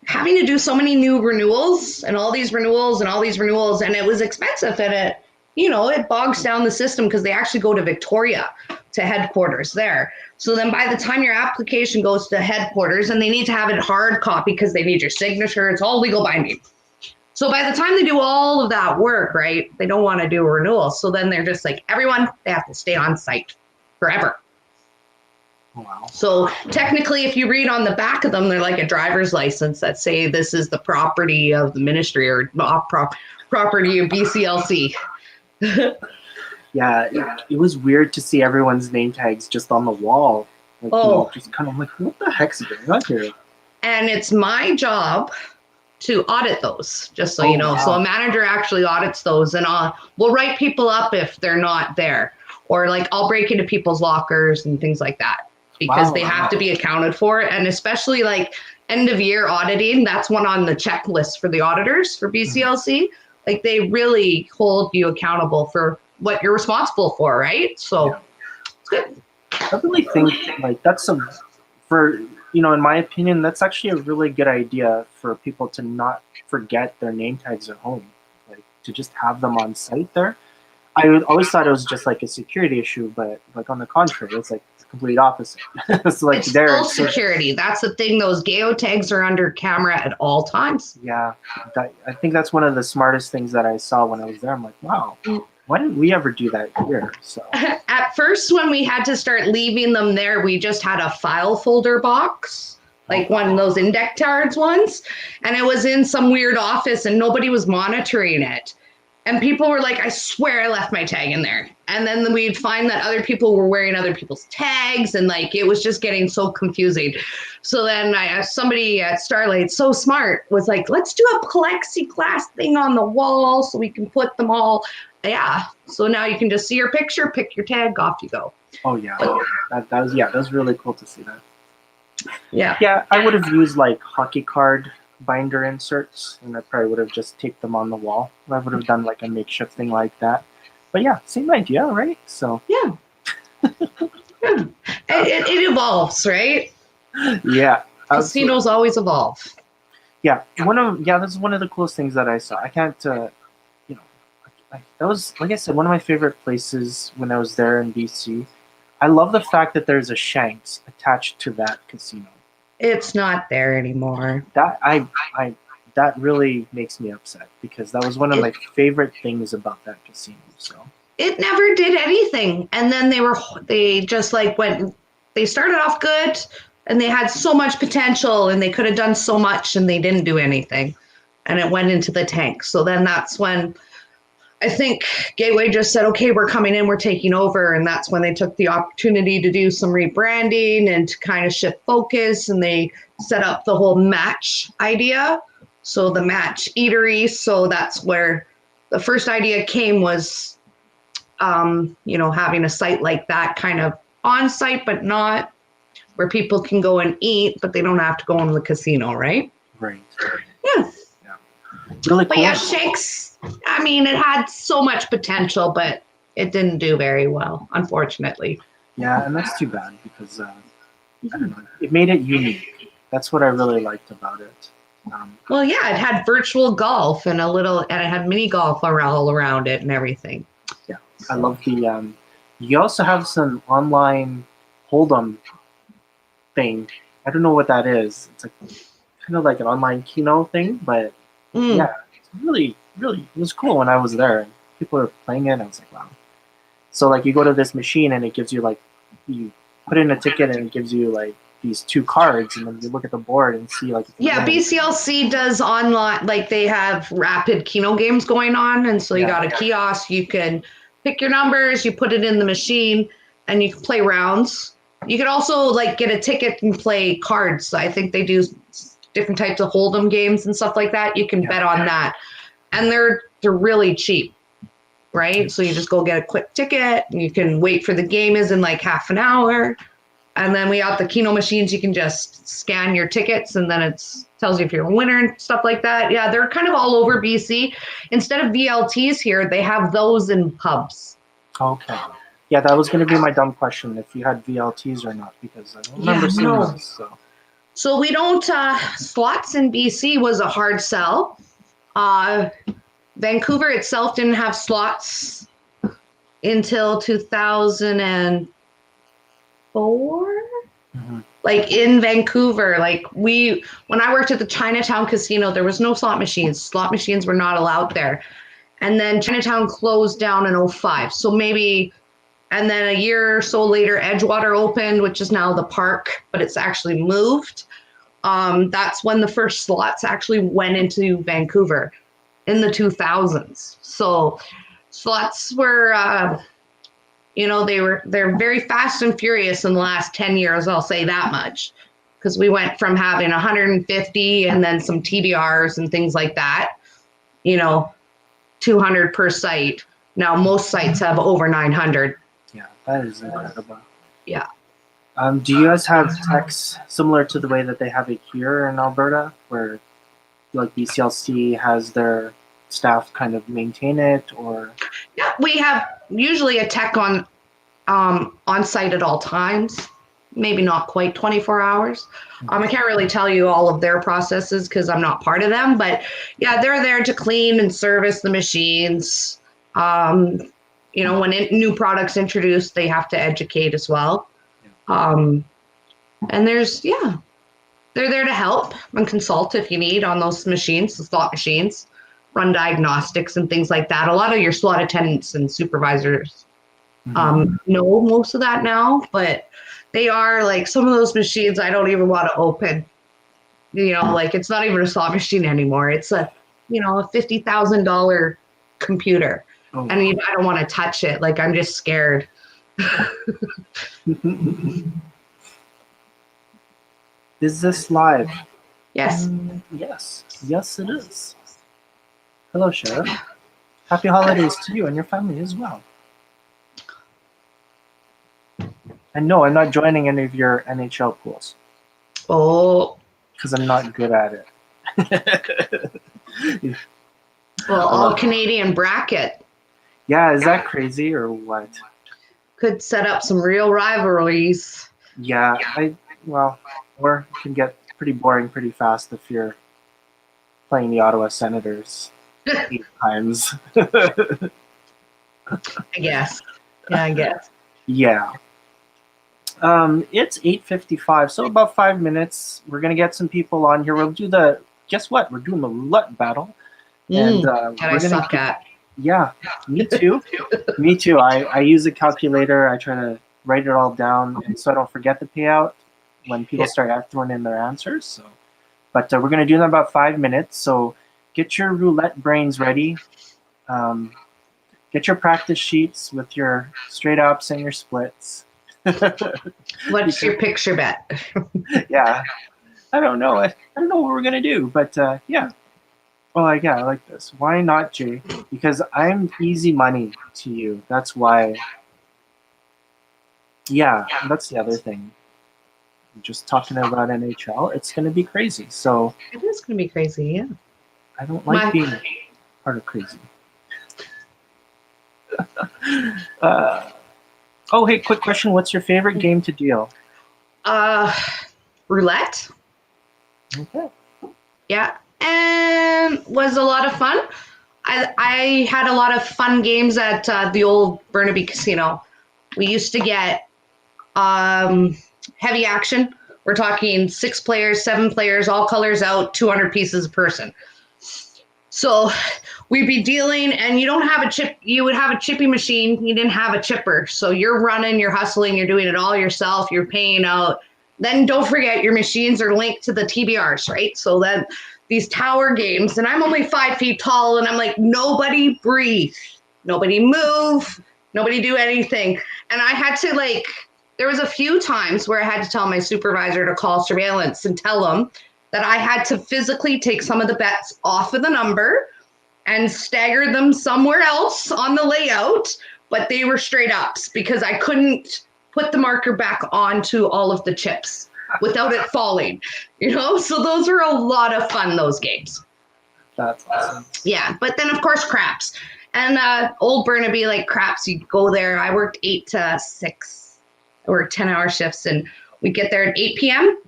having to do so many new renewals and all these renewals, and it was expensive, and it bogs down the system because they actually go to Victoria to headquarters there. So then by the time your application goes to headquarters, and they need to have it hard copy because they need your signature, it's all legal binding. So by the time they do all of that work, right, they don't want to do a renewal. So then they're just like, everyone, they have to stay on site forever. Wow. So technically, if you read on the back of them, they're like a driver's license that say this is the property of the ministry or property of BCLC. Yeah, it was weird to see everyone's name tags just on the wall. Like, just kind of like, what the heck's going on here? And it's my job to audit those, just so you know. Wow. So a manager actually audits those, and we'll write people up if they're not there. Or like I'll break into people's lockers and things like that. Because they have to be accounted for. And especially like end of year auditing, that's one on the checklist for the auditors for BCLC. Like they really hold you accountable for what you're responsible for, right? So it's good. I really think like that's in my opinion, that's actually a really good idea for people to not forget their name tags at home. Like to just have them on site there. I always thought it was just like a security issue, but like on the contrary, it's like complete opposite. It's like it's full security. That's the thing. Those geotags are under camera at all times. Yeah, I think that's one of the smartest things that I saw when I was there. I'm like, wow, why didn't we ever do that here? So at first, when we had to start leaving them there, we just had a file folder box, like one of those index cards ones, and it was in some weird office, and nobody was monitoring it. And people were like, I swear I left my tag in there. And then we'd find that other people were wearing other people's tags, and like it was just getting so confusing. So then I asked somebody at Starlight, so smart, was like, let's do a plexiglass thing on the wall so we can put them all. Yeah. So now you can just see your picture, pick your tag, off you go. Oh yeah, that was really cool to see that. Yeah. Yeah, I would have used like hockey card binder inserts, and I probably would have just taped them on the wall. I would have done like a makeshift thing like that. But yeah, same idea, right? So yeah. It evolves, right? Yeah, casinos always evolve. Yeah, this is one of the coolest things that I saw. I can't, that was, like I said, one of my favorite places when I was there in BC. I love the fact that there's a Shanks attached to that casino. It's not there anymore. That really makes me upset, because that was one of my favorite things about that casino. So it never did anything, and then they just like went. They started off good, and they had so much potential, and they could have done so much, and they didn't do anything, and it went into the tank. So then that's when I think Gateway just said, okay, we're coming in, we're taking over. And that's when they took the opportunity to do some rebranding and to kind of shift focus. And they set up the whole match idea. So the match eatery. So that's where the first idea came, was, having a site like that kind of on site, but not where people can go and eat, but they don't have to go into the casino, right? Right. Yeah. Really cool. But yeah, Shakes, I mean, it had so much potential, but it didn't do very well, unfortunately. Yeah, and that's too bad, because I don't know, it made it unique. That's what I really liked about it. Well, yeah, it had virtual golf and it had mini golf all around it and everything. Yeah, I love the. You also have some online hold'em thing. I don't know what that is. It's kind of like an online Keno thing, but yeah, it's really, really, it was cool when I was there. And people were playing it, and I was like, wow. So like, you go to this machine, and it gives you like, you put in a ticket, and it gives you like these 2 cards, and then you look at the board and see like. Yeah, BCLC does online, like they have rapid Keno games going on, and so you got a kiosk. You can pick your numbers, you put it in the machine, and you can play rounds. You could also like get a ticket and play cards. I think they do different types of hold'em games and stuff like that. You can bet on that, and they're really cheap, right? So you just go get a quick ticket, and you can wait for the game is in like half an hour. And then we have the Keno machines. You can just scan your tickets, and then it tells you if you're a winner and stuff like that. Yeah, they're kind of all over BC. Instead of VLTs here, they have those in pubs. Okay. Yeah, that was going to be my dumb question, if you had VLTs or not, because I don't remember seeing those. So we don't, slots in BC was a hard sell. Vancouver itself didn't have slots until 2004. Like in Vancouver, like when I worked at the Chinatown Casino, there was no slot machines. Slot machines were not allowed there. And then Chinatown closed down in 2005. So maybe, and then a year or so later, Edgewater opened, which is now the park, but it's actually moved. That's when the first slots actually went into Vancouver in the 2000s. So slots were, they're very fast and furious in the last 10 years, I'll say that much. Because we went from having 150 and then some TBRs and things like that, 200 per site. Now most sites have over 900. Yeah, that is incredible. Yeah. Do you guys have techs similar to the way that they have it here in Alberta, where like BCLC has their staff kind of maintain it, or? Yeah, we have usually a tech on site at all times. Maybe not quite 24 hours. I can't really tell you all of their processes because I'm not part of them, but yeah, they're there to clean and service the machines. When new products introduced, they have to educate as well. And they're there to help and consult if you need on those machines, the slot machines, run diagnostics and things like that. A lot of your slot attendants and supervisors know most of that now, but they are like some of those machines I don't even want to open. Like it's not even a slot machine anymore. It's a $50,000 computer. Oh. And I don't want to touch it. Like, I'm just scared. Is this live? Yes. Yes. Yes, it is. Hello, Sheriff. Happy holidays to you and your family as well. And no, I'm not joining any of your NHL pools. Oh. Because I'm not good at it. Well, all Canadian bracket. Yeah, is that crazy or what? Could set up some real rivalries. Yeah, or it can get pretty boring pretty fast if you're playing the Ottawa Senators 8 times. I guess. Yeah, I guess. Yeah. It's 8:55, so about 5 minutes. We're gonna get some people on here. We'll do guess what? We're doing the roulette battle. And that I suck at. Yeah, me too. Me too. I use a calculator. I try to write it all down, and so I don't forget the payout when people start throwing in their answers. So, but we're gonna do that in about 5 minutes. So get your roulette brains ready. Get your practice sheets with your straight ups and your splits. What's your picture bet? Yeah, I don't know. I don't know what we're gonna do, but yeah. Oh, I like this. Why not, Jay? Because I'm easy money to you. That's why. Yeah, that's the other thing. Just talking about NHL, it's going to be crazy. So It is going to be crazy, yeah. I don't like being part of crazy. Oh, hey, quick question. What's your favorite game to deal? Roulette. Okay. Yeah. And was a lot of fun. I had a lot of fun games at the old Burnaby Casino. We used to get heavy action. We're talking 6 players, 7 players, all colors out, 200 pieces a person. So we'd be dealing, and you don't have a chip. You would have a chippy machine. You didn't have a chipper. So you're running, you're hustling, you're doing it all yourself. You're paying out. Then don't forget your machines are linked to the TBRs, right? So then these tower games, and I'm only 5 feet tall, and I'm like, nobody breathe, nobody move, nobody do anything. And I had to there was a few times where I had to tell my supervisor to call surveillance and tell them that I had to physically take some of the bets off of the number and stagger them somewhere else on the layout, but they were straight ups because I couldn't put the marker back onto all of the chips without it falling, So those are a lot of fun, those games. That's awesome. Yeah, but then, of course, craps. And old Burnaby, craps, you'd go there. I worked 8 to 6. I worked 10-hour shifts, and we'd get there at 8 p.m.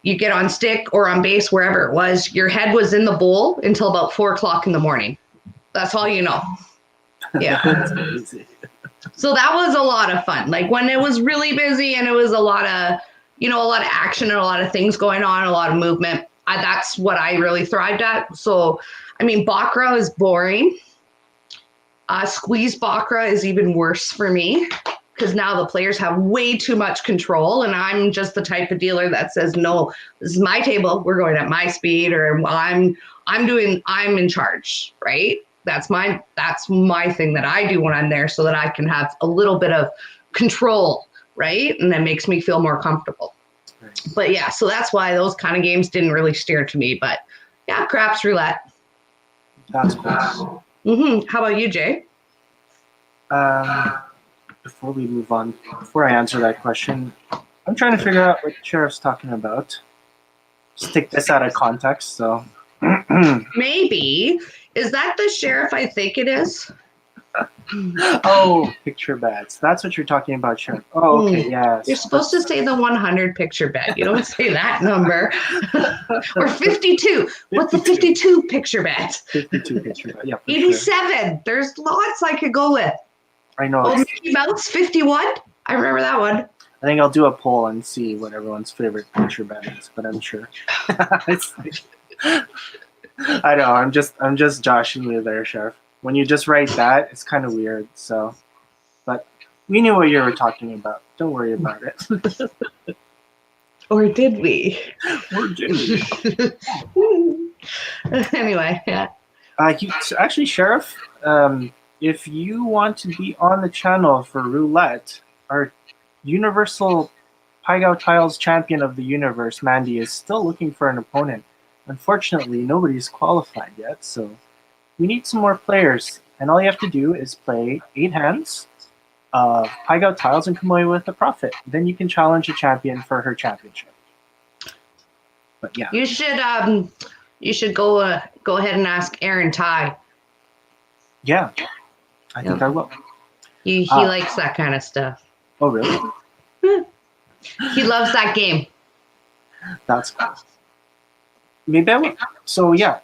You get on stick or on base, wherever it was. Your head was in the bowl until about 4 o'clock in the morning. That's all you know. Yeah. That's crazy. So that was a lot of fun. When it was really busy and it was a lot of action and a lot of things going on, a lot of movement. That's what I really thrived at. So, Baccarat is boring. Squeeze Baccarat is even worse for me because now the players have way too much control, and I'm just the type of dealer that says, no, this is my table. We're going at my speed, or I'm in charge, right? That's my thing that I do when I'm there so that I can have a little bit of control, right? And that makes me feel more comfortable. Right. But yeah, so that's why those kind of games didn't really steer to me. But yeah, craps, roulette. That's cool. Mm-hmm. How about you, Jay? Before we move on, before I answer that question, I'm trying to figure out what Sheriff's talking about. Just take this out of context, so. Maybe. Is that the sheriff I think it is? Oh, picture bets. That's what you're talking about, Sheriff. Oh, okay, yes. You're supposed to say the 100 picture bet. You don't say that number. Or 52. What's the 52 picture bet? 52 picture bet, yeah. 87. Sure. There's lots I could go with. I know. Oh, Mickey Mouse, 51. I remember that one. I think I'll do a poll and see what everyone's favorite picture bet is, but I'm sure. I know. I'm just joshing you there, Sheriff. When you just write that, it's kind of weird. So, but we knew what you were talking about. Don't worry about it. Or did we? Or did we? Anyway, yeah. Actually, Sheriff, if you want to be on the channel for Roulette, our Universal Paigao Tiles Champion of the Universe, Mandy, is still looking for an opponent. Unfortunately, nobody's qualified yet, so we need some more players. And all you have to do is play 8 hands of Paigao Tiles and come away with a profit. Then you can challenge a champion for her championship. But yeah. You should go ahead and ask Aaron Ty. Yeah, I think I will. He likes that kind of stuff. Oh, really? He loves that game. That's cool. Maybe I will. So yeah,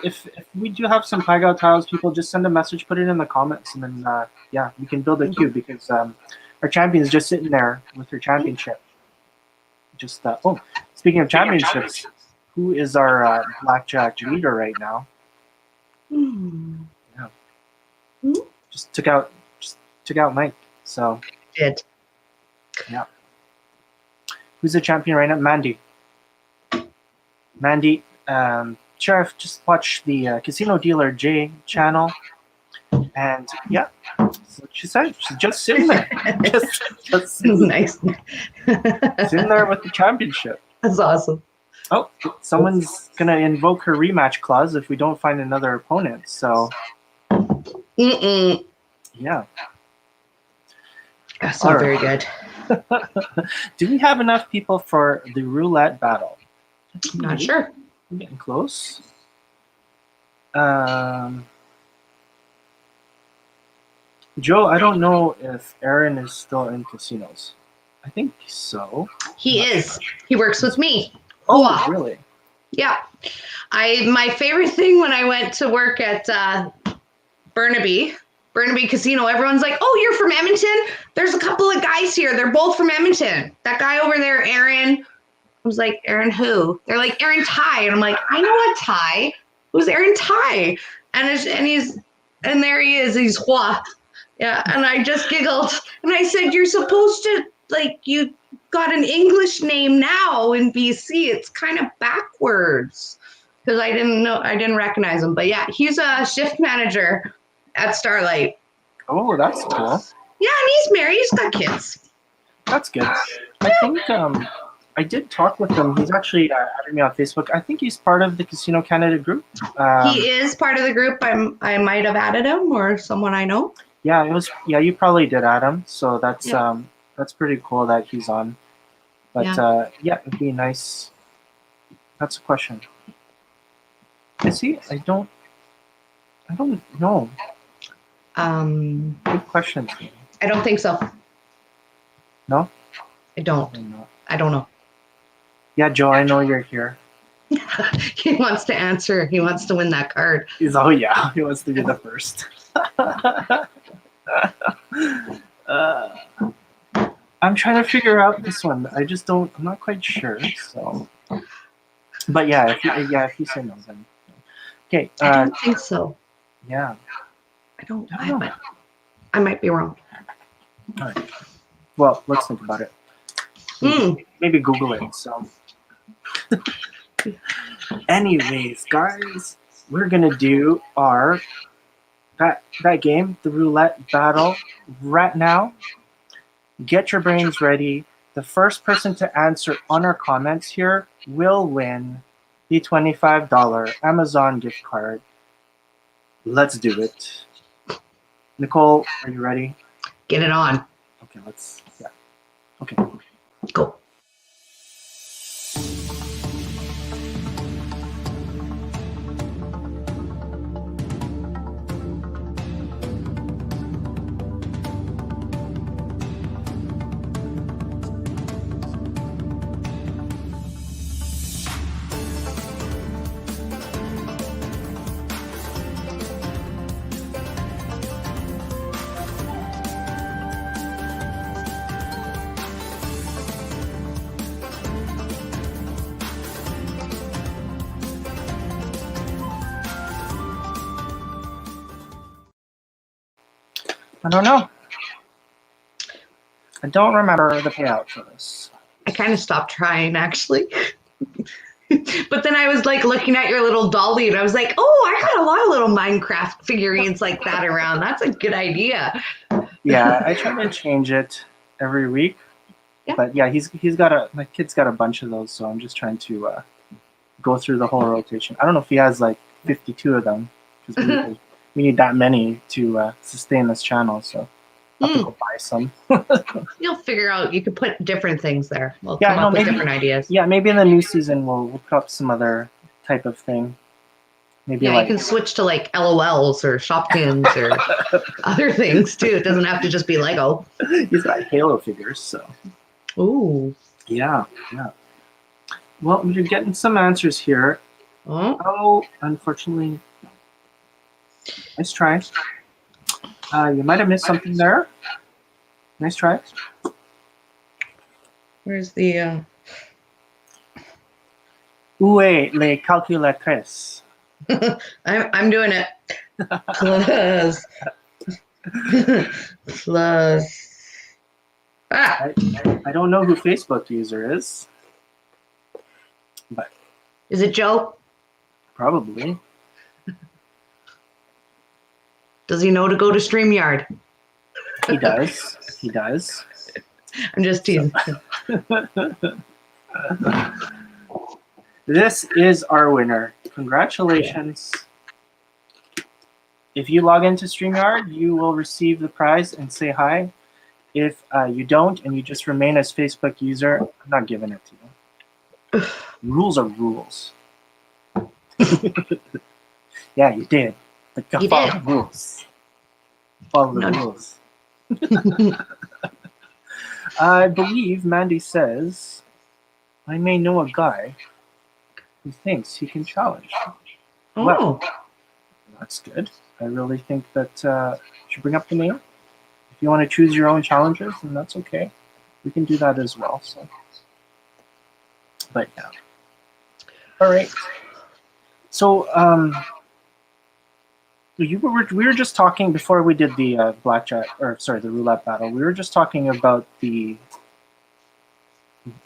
if we do have some Paigao Tiles, people just send a message, put it in the comments, and then yeah, we can build a queue because our champion is just sitting there with her championship. Just oh, speaking of championships, who is our Blackjack leader right now? Yeah, just took out Mike. So did. Yeah. Who's the champion right now? Mandy. Mandy, Sheriff, just watch the Casino Dealer J channel. And yeah, that's what she said. She's just sitting there. just sitting, Nice. sitting there with the championship. That's awesome. Oh, someone's going to invoke her rematch clause if we don't find another opponent. So, yeah. That's not very good. Do we have enough people for the roulette battle? Not sure. We're getting close. Joe, I don't know if Aaron is still in casinos. I think so. He is. He works with me. Oh, Wow. really? Yeah. My favorite thing when I went to work at Burnaby Casino, everyone's like, "Oh, you're from Edmonton? There's a couple of guys here. They're both from Edmonton. That guy over there, Aaron." I was like, "Aaron who?" They're like, "Aaron Ty." And I'm like, "I know a Ty. Who's Aaron Ty?" And there he is. He's Hua. Yeah. And I just giggled. And I said, "You're supposed to, like, you got an English name now in BC. It's kind of backwards." Because I didn't recognize him. But yeah, he's a shift manager at Starlight. Oh, that's cool. Yeah, and he's married. He's got kids. That's good. I think I did talk with him. He's actually added me on Facebook. I think he's part of the Casino Canada group. He is part of the group. I might have added him or someone I know. Yeah, it was. Yeah, you probably did add him. So that's pretty cool that he's on. But yeah, it'd be nice. That's a question. Is he? I don't know. Good question. I don't think so. No? I don't know. Yeah, Joe, I know you're here. He wants to answer. He wants to win that card. He wants to be the first. I'm trying to figure out this one. I'm not quite sure. So, but yeah, if you say no, then okay. I don't think so. Yeah. I don't know. I might be wrong. All right. Well, let's think about it. Maybe Google it. So, anyways, guys, we're gonna do our that game, the roulette battle, right now. Get your brains ready. The first person to answer on our comments here will win the $25 Amazon gift card. Let's do it. Nicole, are you ready? Get it on. Okay, Okay. Go. I don't know. I don't remember the payout for this. I kind of stopped trying, actually. But then I was like looking at your little dolly and I was like, oh, I got a lot of little Minecraft figurines like that around. That's a good idea. Yeah, I try to change it every week. Yeah. But yeah, my kid's got a bunch of those, so I'm just trying to go through the whole rotation. I don't know if he has like 52 of them, because we need that many to sustain this channel, so I'll have to go buy some. You'll figure out, you could put different things there. We'll Yeah, come no, up with maybe- different ideas. Yeah, maybe in the new season we'll put up some other type of thing. Maybe Yeah, like you can switch to like LOLs or Shopkins or other things too. It doesn't have to just be Lego. he's got Halo figures, so Ooh. yeah. Well, you're getting some answers here. Oh, Oh, unfortunately, nice try. You might have missed something there. Nice try. where's the Où est les calculatrices? I'm doing it. Plus. Plus. Ah, I don't know who Facebook user is, but is it Joe? probably. Does he know to go to StreamYard? He does. He does. I'm just teasing. This is our winner. Congratulations. If you log into StreamYard, you will receive the prize and say hi. If you don't and you just remain as Facebook user, I'm not giving it to you. Rules are rules. Yeah, you did. But You follow did. the rules. Follow the No. rules. I believe Mandy says, I may know a guy who thinks he can challenge. Oh, Well, that's good. I really think that you should bring up the name. If you want to choose your own challenges, then that's okay. We can do that as well. So, but yeah. All right. So, we were just talking before we did the blackjack, or sorry, the roulette battle. We were just talking about we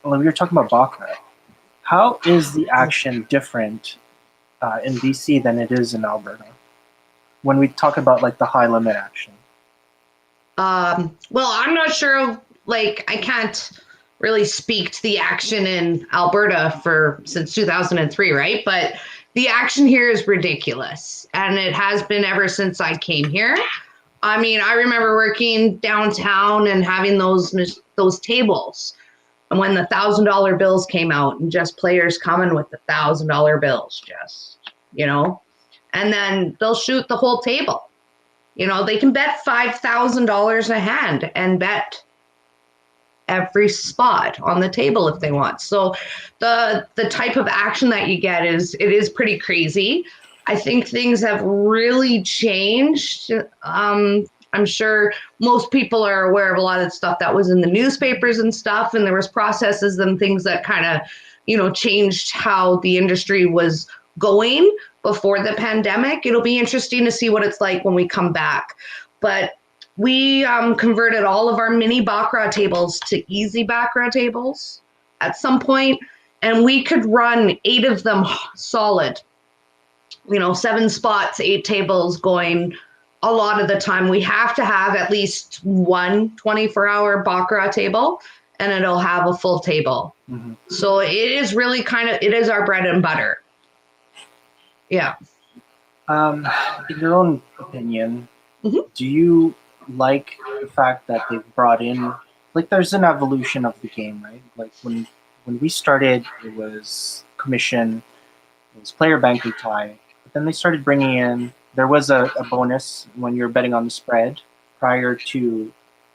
were talking about baccarat. How is the action different in BC than it is in Alberta? When we talk about like the high limit action. well, I'm not sure. Like, I can't really speak to the action in Alberta since 2003, right? But the action here is ridiculous, and it has been ever since I came here. I mean, I remember working downtown and having those tables, and when the $1,000 bills came out, and just players coming with the $1,000 bills, and then they'll shoot the whole table. They can bet $5,000 a hand and bet every spot on the table if they want. So the type of action that you get is pretty crazy. I think things have really changed. I'm sure most people are aware of a lot of the stuff that was in the newspapers and stuff, and there was processes and things that kind of, changed how the industry was going before the pandemic. It'll be interesting to see what it's like when we come back. But we converted all of our mini baccarat tables to easy baccarat tables at some point, and we could run 8 of them solid. 7 spots, 8 tables going. A lot of the time we have to have at least one 24-hour baccarat table, and it'll have a full table. Mm-hmm. So it is really it is our bread and butter. Yeah. In your own opinion, mm-hmm. Do you like the fact that they've brought in, like, there's an evolution of the game, right? Like when we started, it was commission, it was player banking tie, but then they started bringing in, there was a bonus when you were betting on the spread prior to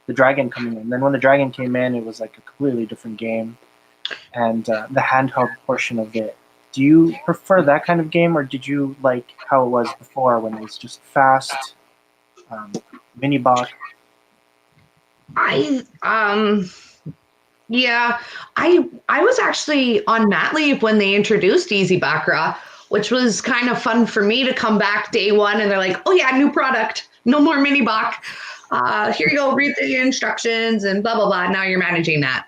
the dragon coming in. Then when the dragon came in, it was like a completely different game, and the handheld portion of it. Do you prefer that kind of game, or did you like how it was before when it was just fast, mini bot? I was actually on mat leave when they introduced Easy Baccarat, which was kind of fun for me to come back day one, and they're like, oh yeah, new product, no more mini bach. Here you go, read the instructions and blah blah blah. Now you're managing that.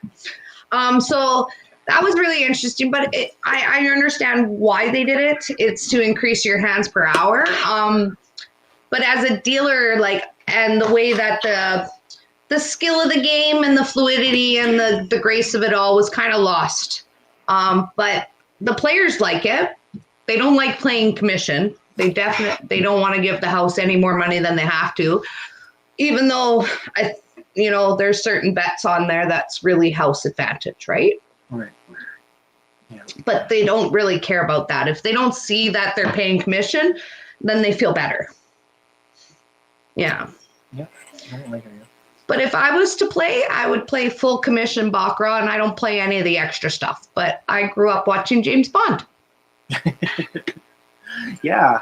So that was really interesting, but I understand why they did it. It's to increase your hands per hour. But as a dealer, like, and the way that the skill of the game and the fluidity and the grace of it all was kind of lost. But the players like it. They don't like playing commission. They don't want to give the house any more money than they have to, even though there's certain bets on there that's really house advantage, right? Right. Yeah. But they don't really care about that. If they don't see that they're paying commission, then they feel better. Yeah. Yeah. I don't like it. But if I was to play, I would play full commission baccarat, and I don't play any of the extra stuff. But I grew up watching James Bond. Yeah.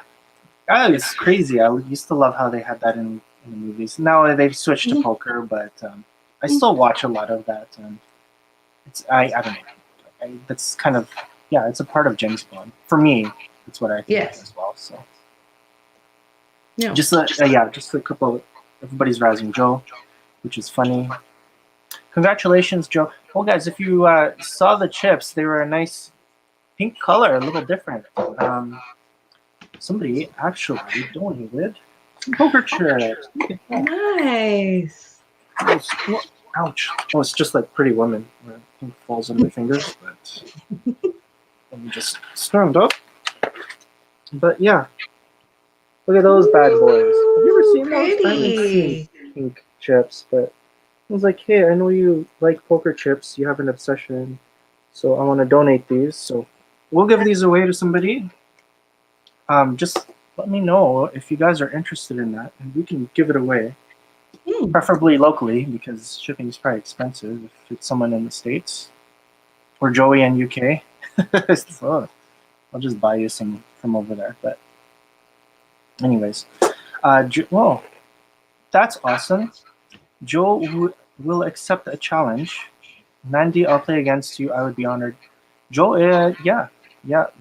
Oh, it's crazy. I used to love how they had that in the movies. Now they've switched to poker, but I still watch a lot of that. I don't know. That's kind of, it's a part of James Bond. For me, that's what I think as well. So, yeah. Just a couple. Everybody's rousing Joe, which is funny. Congratulations, Joe. Well, guys, if you saw the chips, they were a nice pink color, a little different. Somebody actually donated some poker chips. Nice. Ouch. Oh, it's just like Pretty Woman, where pink falls on my fingers, but let me just stand up. But yeah. Look at those bad boys. Have you ever seen those? I haven't seen pink chips, but I was like, hey, I know you like poker chips. You have an obsession. So I want to donate these. So we'll give these away to somebody. Just let me know if you guys are interested in that, and we can give it away. Preferably locally, because shipping is probably expensive if it's someone in the States. Or Joey in UK. So I'll just buy you some from over there. But anyways, well, that's awesome. Joe will accept a challenge. Mandy, I'll play against you. I would be honored. Joe, yeah,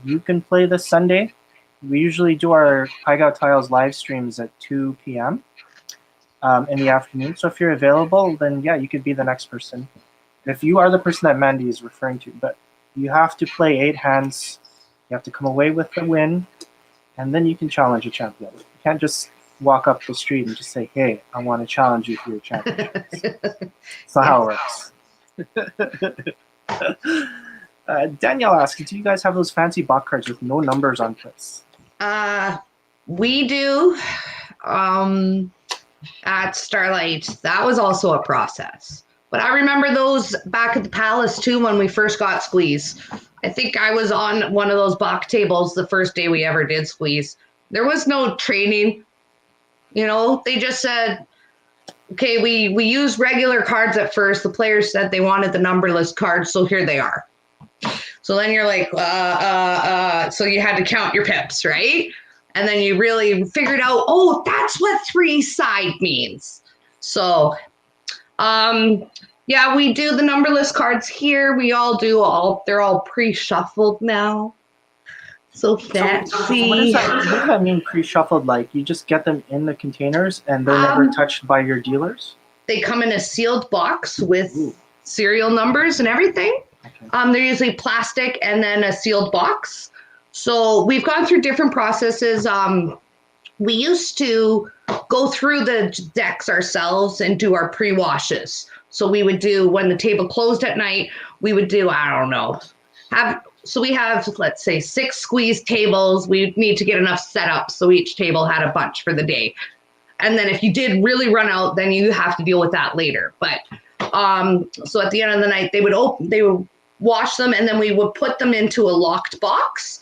you can play this Sunday. We usually do our Paigai Tiles live streams at 2 p.m. In the afternoon. So if you're available, then yeah, you could be the next person. If you are the person that Mandy is referring to, but you have to play 8 hands. You have to come away with the win, and then you can challenge a champion. You can't just walk up the street and just say, hey, I want to challenge you for your championship. That's not how it works. Danielle asks, do you guys have those fancy box cards with no numbers on clips? We do. At Starlight, that was also a process. But I remember those back at the Palace too when we first got Squeeze. I think I was on one of those box tables the first day we ever did Squeeze. There was no training. They just said, okay, we used regular cards at first. The players said they wanted the numberless cards, so here they are. So then you're like, so you had to count your pips, right? And then you really figured out, oh, that's what 3 side means. So, we do the numberless cards here. We all do they're all pre-shuffled now. So fancy. So what does that mean, pre-shuffled? Like you just get them in the containers and they're never touched by your dealers? They come in a sealed box with serial numbers and everything. Okay. They're usually plastic and then a sealed box. So we've gone through different processes. We used to go through the decks ourselves and do our pre-washes. So we would do, when the table closed at night, we would do, so we have, let's say, 6 Squeeze tables. We need to get enough set up so each table had a bunch for the day. And then if you did really run out, then you have to deal with that later. But so at the end of the night, they would wash them, and then we would put them into a locked box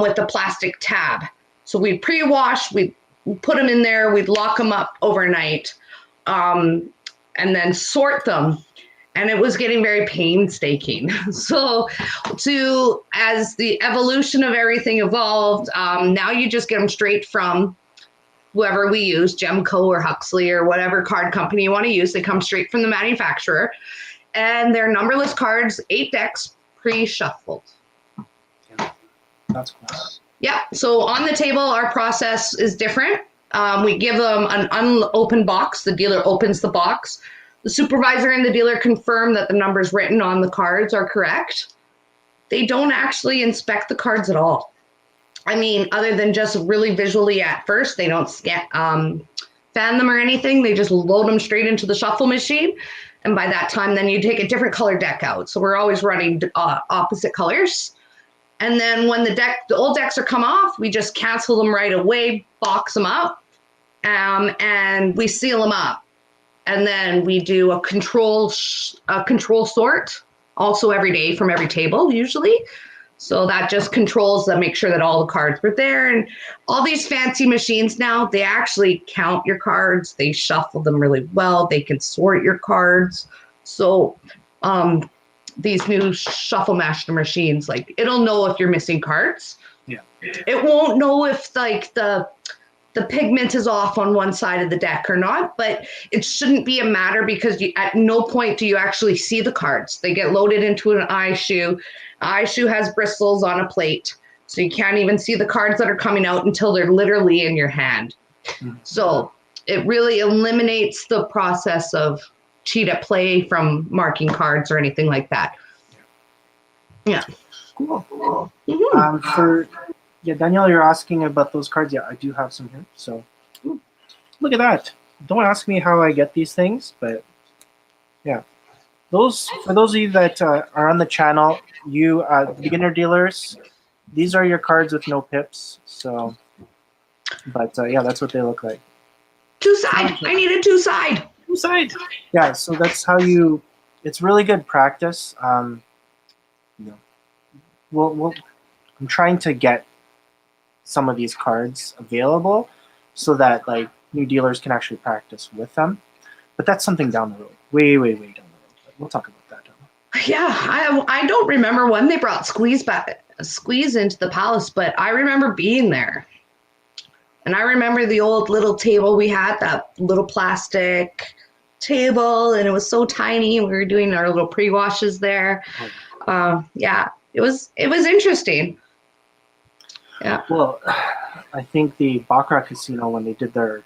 with a plastic tab. So we'd pre-wash, we'd put them in there, we'd lock them up overnight, and then sort them. And it was getting very painstaking. So as the evolution of everything evolved, now you just get them straight from whoever we use, Gemco or Huxley or whatever card company you want to use. They come straight from the manufacturer. And they're numberless cards, 8 decks, pre-shuffled. That's cool. Yeah, so on the table, our process is different. We give them an unopened box. The dealer opens the box. the supervisor and the dealer confirm that the numbers written on the cards are correct, they don't actually inspect the cards at all. I mean, other than just really visually at first, they don't fan them or anything. They just load them straight into the shuffle machine. And by that time, then you take a different color deck out. So we're always running opposite colors. And then when the old decks are come off, we just cancel them right away, box them up, and we seal them up. And then we do a control sort also every day from every table usually. So that just controls to make sure that all the cards were there. And all these fancy machines now, they actually count your cards. They shuffle them really well. They can sort your cards. So these new shuffle master machines, like it'll know if you're missing cards. Yeah. It won't know if like the pigment is off on one side of the deck or not, but it shouldn't be a matter because at no point do you actually see the cards. They get loaded into an eye shoe. Eye shoe has bristles on a plate, so you can't even see the cards that are coming out until they're literally in your hand. Mm-hmm. So it really eliminates the process of cheat at play from marking cards or anything like that. Yeah. Cool. Mm-hmm. Danielle, you're asking about those cards. Yeah, I do have some here. So look at that. Don't ask me how I get these things, but yeah. For those of you that are on the channel, you beginner dealers, these are your cards with no pips. So, but yeah, that's what they look like. Two side. I need a two side. Two side. Yeah. So that's how you. It's really good practice. I'm trying to get some of these cards available so that like new dealers can actually practice with them. But that's something down the road, way down the road. But we'll talk about that. Yeah, I don't remember when they brought squeeze into the palace, but I remember being there. And I remember the old little table we had, that little plastic table, and it was so tiny. We were doing our little pre-washes there. Yeah, it was interesting. Yeah. Well, I think the Baccarat Casino, when they did they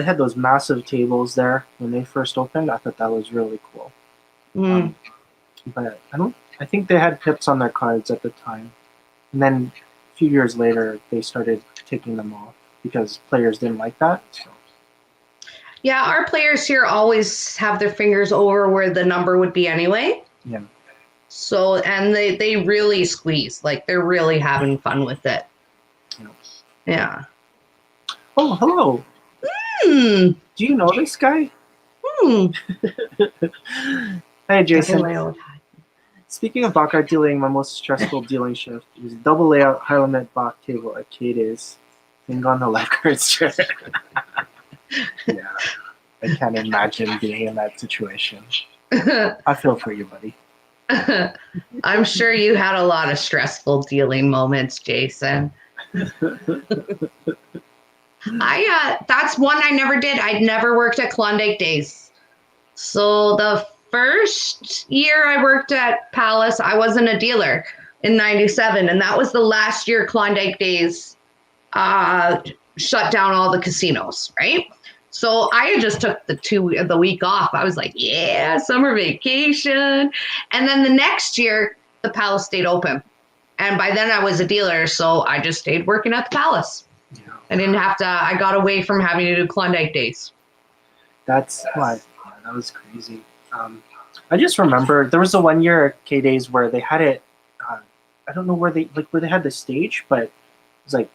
had those massive tables there when they first opened. I thought that was really cool. But I think they had pips on their cards at the time. And then a few years later, they started taking them off because players didn't like that. So. Yeah, our players here always have their fingers over where the number would be anyway. Yeah. So, and they really squeeze. Like, they're really having fun with it. Yeah. Oh, hello. Do you know this guy? Hey, Jason. Speaking of Baccarat dealing, my most stressful dealing shift was double layout high limit Bach table at K-Days. Thing on the lifeguard's chair. Yeah, I can't imagine being in that situation. I feel for you, buddy. I'm sure you had a lot of stressful dealing moments, Jason. That's one I never did. I'd never worked at Klondike Days. So the first year I worked at Palace, I wasn't a dealer in 97. And that was the last year Klondike Days shut down all the casinos, right? So I just took the week off. I was like, yeah, summer vacation. And then the next year, the Palace stayed open. And by then I was a dealer, so I just stayed working at the Palace. Yeah. I didn't have to, I got away from having to do Klondike Days. That's why. That was crazy. I just remember there was a 1 year at K-Days where they had it, I don't know where they had the stage, but it was like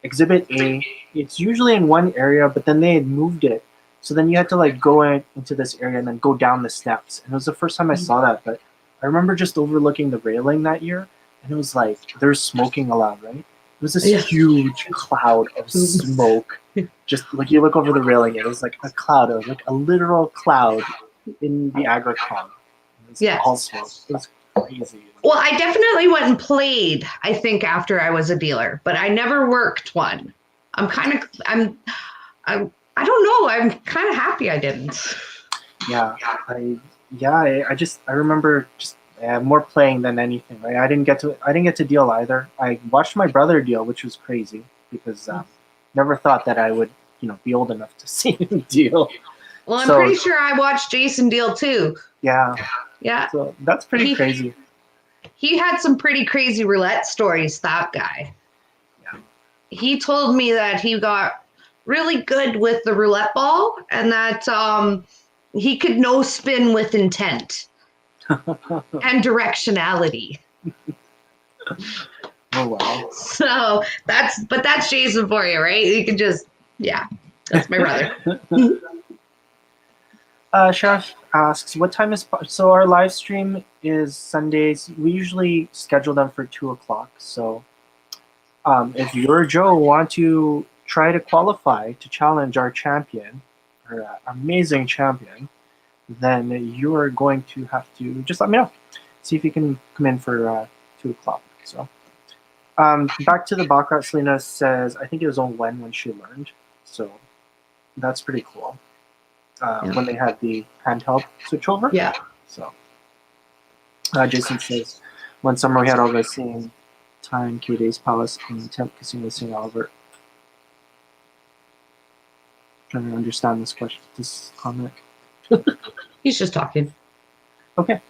Exhibit A. It's usually in one area, but then they had moved it. So then you had to like go into this area and then go down the steps. And it was the first time I saw that, but I remember just overlooking the railing that year. And it was like, there's smoking allowed, right? It was this huge cloud of smoke. Just like you look over the railing, it was like a cloud of like a literal cloud in the agricon. It was all smoke. It was crazy. Well, I definitely went and played, I think, after I was a dealer, but I never worked one. I don't know. I'm kind of happy I didn't. Yeah. I remember just more playing than anything. Right? I didn't get to deal either. I watched my brother deal, which was crazy because never thought that I would, be old enough to see him deal. Well, I'm So- pretty sure I watched Jason Deal too. Yeah. Yeah. So that's pretty crazy. He had some pretty crazy roulette stories, that guy. Yeah. He told me that he got really good with the roulette ball and that he could no spin with intent and directionality. Oh wow. So that's Jason for you, right? You can just, yeah, that's my brother. Sheriff asks, what time is so our live stream is Sundays. We usually schedule them for 2:00. So if you or Joe want to try to qualify to challenge our champion, our amazing champion, then you are going to have to just let me know. See if you can come in for 2:00. So back to the Baccarat. Selena says, I think it was on when she learned. So that's pretty cool. When they had the handheld switchover. Yeah. So Jason says, one summer we had all the same time, K-Days Palace and Temp Casino St. Albert. Trying to understand this comment. He's just talking. Okay.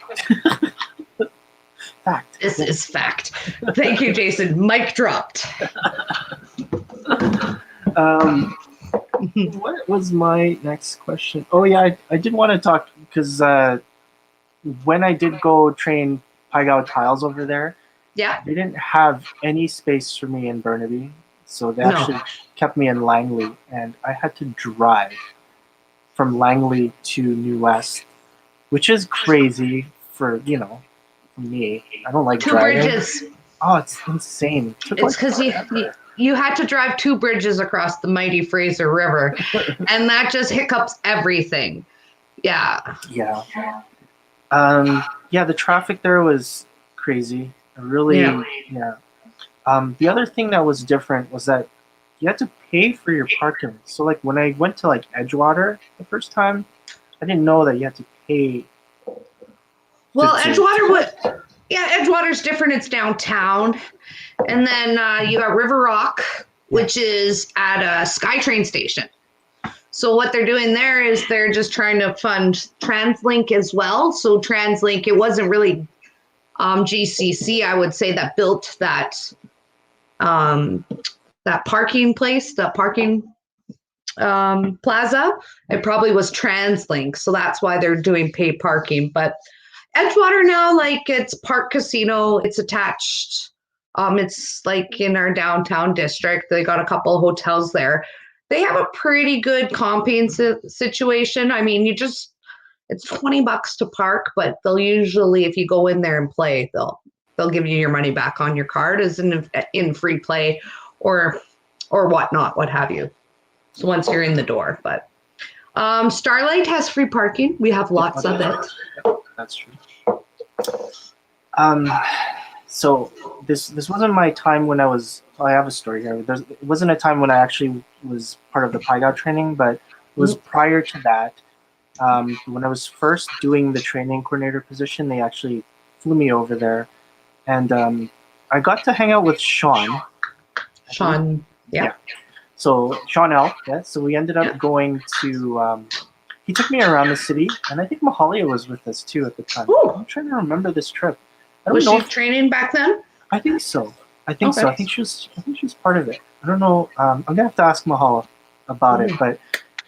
Fact. This is fact. Thank you, Jason. Mic dropped. What was my next question? Oh yeah, I did want to talk because when I did go train Paigao tiles over there, Yeah. they didn't have any space for me in Burnaby, so they actually kept me in Langley, and I had to drive from Langley to New West, which is crazy for me. I don't like Two driving. bridges. Oh, it's insane. It's because you had to drive 2 bridges across the mighty Fraser River, and that just hiccups everything. Yeah. Yeah. The traffic there was crazy. Yeah. The other thing that was different was that you had to pay for your parking. So like when I went to like Edgewater the first time, I didn't know that you had to pay. Well, Edgewater's different. It's downtown. And then you got River Rock, which is at a SkyTrain station. So what they're doing there is they're just trying to fund TransLink as well. So TransLink, it wasn't really GCC, I would say, that built that parking place, that parking plaza. It probably was TransLink. So that's why they're doing paid parking. But Edgewater now, like, it's Park Casino. It's attached. It's like in our downtown district. They got a couple of hotels there. They have a pretty good comping situation. I mean, it's $20 to park, but they'll usually, if you go in there and play, they'll give you your money back on your card as in free play or whatnot, what have you. So once you're in the door, but Starlight has free parking. We have lots of it. That's true. So this wasn't my time when I have a story here. It wasn't a time when I actually was part of the Paigao training, but it was prior to that. When I was first doing the training coordinator position, they actually flew me over there, and I got to hang out with Sean. Yeah. So Sean L. Yeah. So we ended up going to. He took me around the city, and I think Mahalia was with us too at the time. Ooh. I'm trying to remember this trip. Was she training back then? I think so. I think she was part of it. I don't know. I'm gonna have to ask Mahala about it. But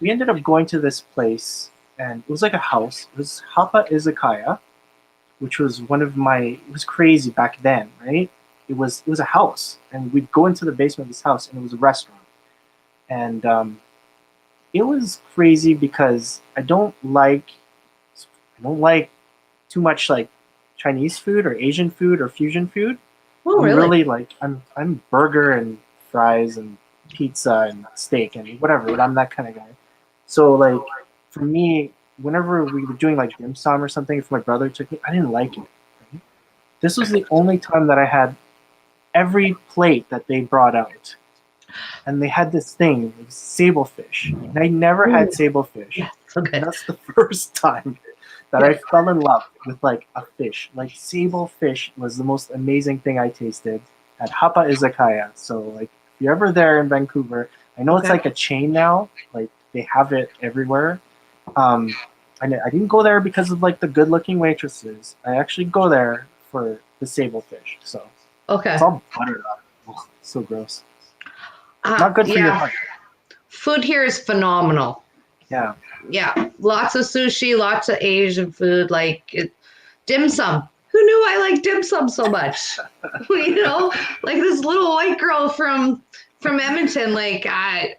we ended up going to this place, and it was like a house. It was Hapa Izakaya, which was it was crazy back then, right? It was a house, and we'd go into the basement of this house, and it was a restaurant. And it was crazy because I don't like too much like Chinese food or Asian food or fusion food. Oh, really? I'm burger and fries and pizza and steak and whatever, but I'm that kind of guy. So like for me, whenever we were doing like dim sum or something, if my brother took me, I didn't like it. Right? This was the only time that I had every plate that they brought out. And they had this thing, it was sablefish. And I never had sablefish. Okay. That's the first time that I fell in love with like a fish. Like sable fish was the most amazing thing I tasted at Hapa Izakaya. So like if you're ever there in Vancouver, I know it's like a chain now, like they have it everywhere. I didn't go there because of like the good-looking waitresses. I actually go there for the sable fish. So Okay. it's all buttered up. Oh, so gross. Not good for your heart. Food here is phenomenal. Yeah. Yeah, lots of sushi, lots of Asian food, dim sum. Who knew I liked dim sum so much? You know, like this little white girl from Edmonton. Like I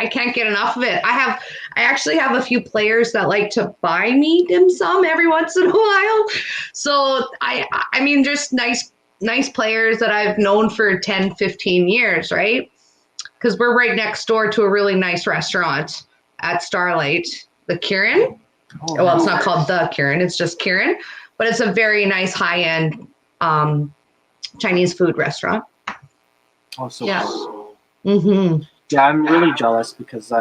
can't get enough of it. I actually have a few players that like to buy me dim sum every once in a while. So I mean, just nice players that I've known for 10, 15 years, right? Because we're right next door to a really nice restaurant at Starlight, the Kieran. Oh, Well, it's not called the Kieran, it's just Kieran, but it's a very nice high-end Chinese food restaurant. Oh, so Yeah. cool. Mm-hmm. Yeah, I'm really jealous because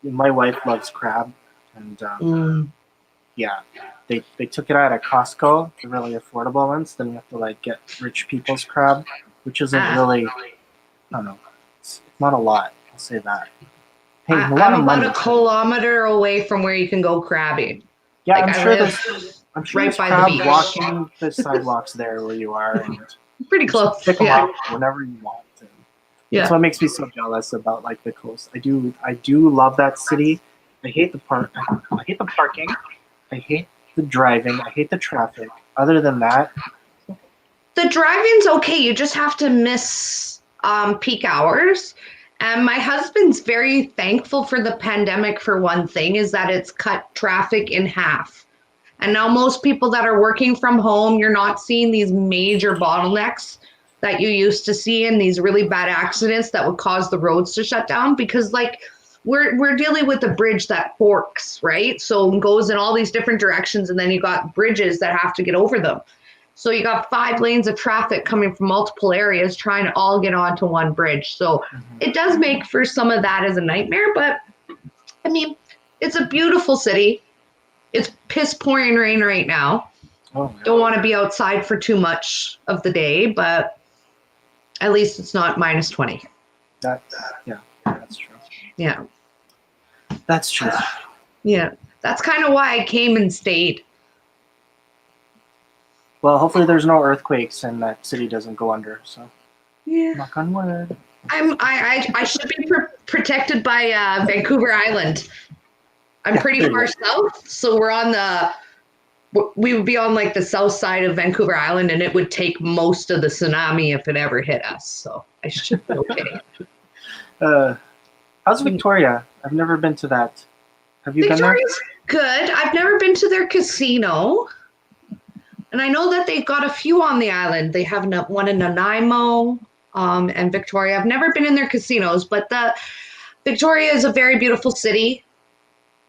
my wife loves crab, and yeah, they took it out at Costco, the really affordable ones. Then you have to like get rich people's crab, which isn't really, I don't know, it's not a lot. I'll say that. Hey, a lot I'm of about money. a kilometer away from where you can go crabbing. Yeah, like, I'm sure right there's by the crab beach. walking the sidewalks there where you are, and Pretty close. pick them Yeah. up whenever you want. And Yeah. that's what makes me so jealous about like the coast. I do love that city. I hate the park. I hate the parking. I hate the driving. I hate the traffic. Other than that, The driving's okay. You just have to miss peak hours. And my husband's very thankful for the pandemic for one thing, is that it's cut traffic in half. And now most people that are working from home, you're not seeing these major bottlenecks that you used to see, and these really bad accidents that would cause the roads to shut down, because like we're dealing with a bridge that forks, right? So it goes in all these different directions, and then you got bridges that have to get over them. So you got 5 lanes of traffic coming from multiple areas trying to all get onto one bridge. So it does make for some of that as a nightmare, but I mean, it's a beautiful city. It's piss pouring rain right now. oh, Don't want to be outside for too much of the day, but at least it's not minus 20. yeah, that's true. Yeah. That's true. Yeah. That's kind of why I came and stayed. Well, hopefully there's no earthquakes and that city doesn't go under. So, Yeah. knock on wood. I should be protected by Vancouver Island. I'm pretty far south, so we would be on like the south side of Vancouver Island, and it would take most of the tsunami if it ever hit us. So I should be okay. How's Victoria? I've never been to that. Have you been there? Victoria's good. I've never been to their casino. And I know that they've got a few on the island. They have one in Nanaimo and Victoria. I've never been in their casinos, but Victoria is a very beautiful city.